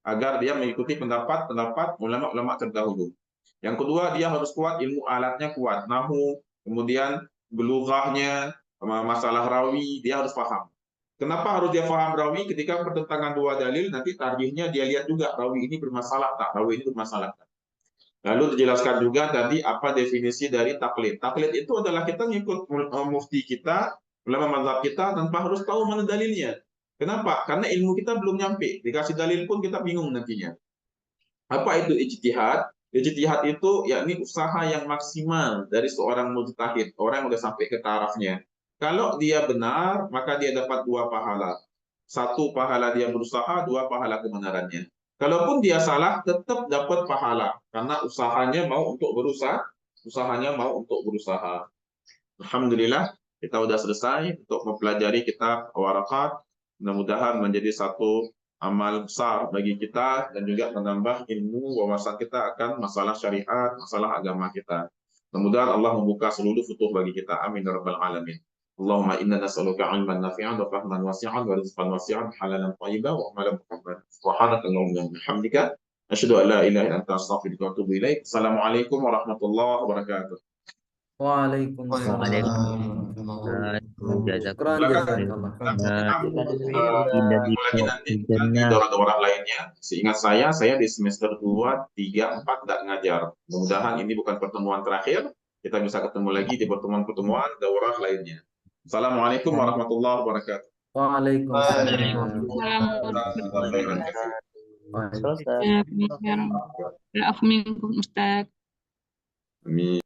[SPEAKER 2] Agar dia mengikuti pendapat-pendapat ulama-ulama terdahulu. Yang kedua, dia harus kuat ilmu alatnya kuat. Nahu, kemudian bulughahnya, masalah rawi, dia harus paham. Kenapa harus dia paham rawi? Ketika pertentangan dua dalil, nanti tarjihnya dia lihat juga rawi ini bermasalah tak, rawi ini bermasalah tak. Lalu dijelaskan juga tadi apa definisi dari taklid. Taklid itu adalah kita ngikut mufti kita, ulama mazhab kita tanpa harus tahu mana dalilnya. Kenapa? Karena ilmu kita belum nyampe. Dikasih dalil pun kita bingung nantinya. Apa itu ijtihad? Ijtihad itu yakni usaha yang maksimal dari seorang mujtahid, orang yang sudah sampai ke tarafnya. Kalau dia benar, maka dia dapat dua pahala. Satu pahala dia berusaha, dua pahala kebenarannya. Kalaupun dia salah, tetap dapat pahala karena usahanya mau untuk berusaha. Alhamdulillah, kita sudah selesai untuk mempelajari kitab Warakat. Mudah-mudahan menjadi satu amal besar bagi kita dan juga menambah ilmu wawasan kita akan masalah syariat, masalah agama kita. Mudah-mudahan Allah membuka seluruh futuh bagi kita. Amin ya rabbal alamin. Allahumma inna nas'aluka ilman nafi'an wa fahman wasi'an wa rizqan wasi'an halalan thayyiban wa amalan muqabbalan. Subhanakallahumma wa bihamdika asyhadu an la ilaha illa anta astaghfiruka wa atubu ilaik. Assalamualaikum warahmatullahi wabarakatuh.
[SPEAKER 4] Waalaikumsalam. Syukran jazakallah.
[SPEAKER 2] Lagi nanti daurah-daurah lainnya. Seingat saya di semester 2, 3, 4 tidak ngajar. Mudah-mudahan ini bukan pertemuan terakhir. Kita bisa ketemu lagi di pertemuan-pertemuan daurah lainnya. Assalamualaikum warahmatullahi wabarakatuh.
[SPEAKER 4] Waalaikumsalam.
[SPEAKER 3] Selesai.
[SPEAKER 1] Maaf minkum Ustaz.
[SPEAKER 2] Amin.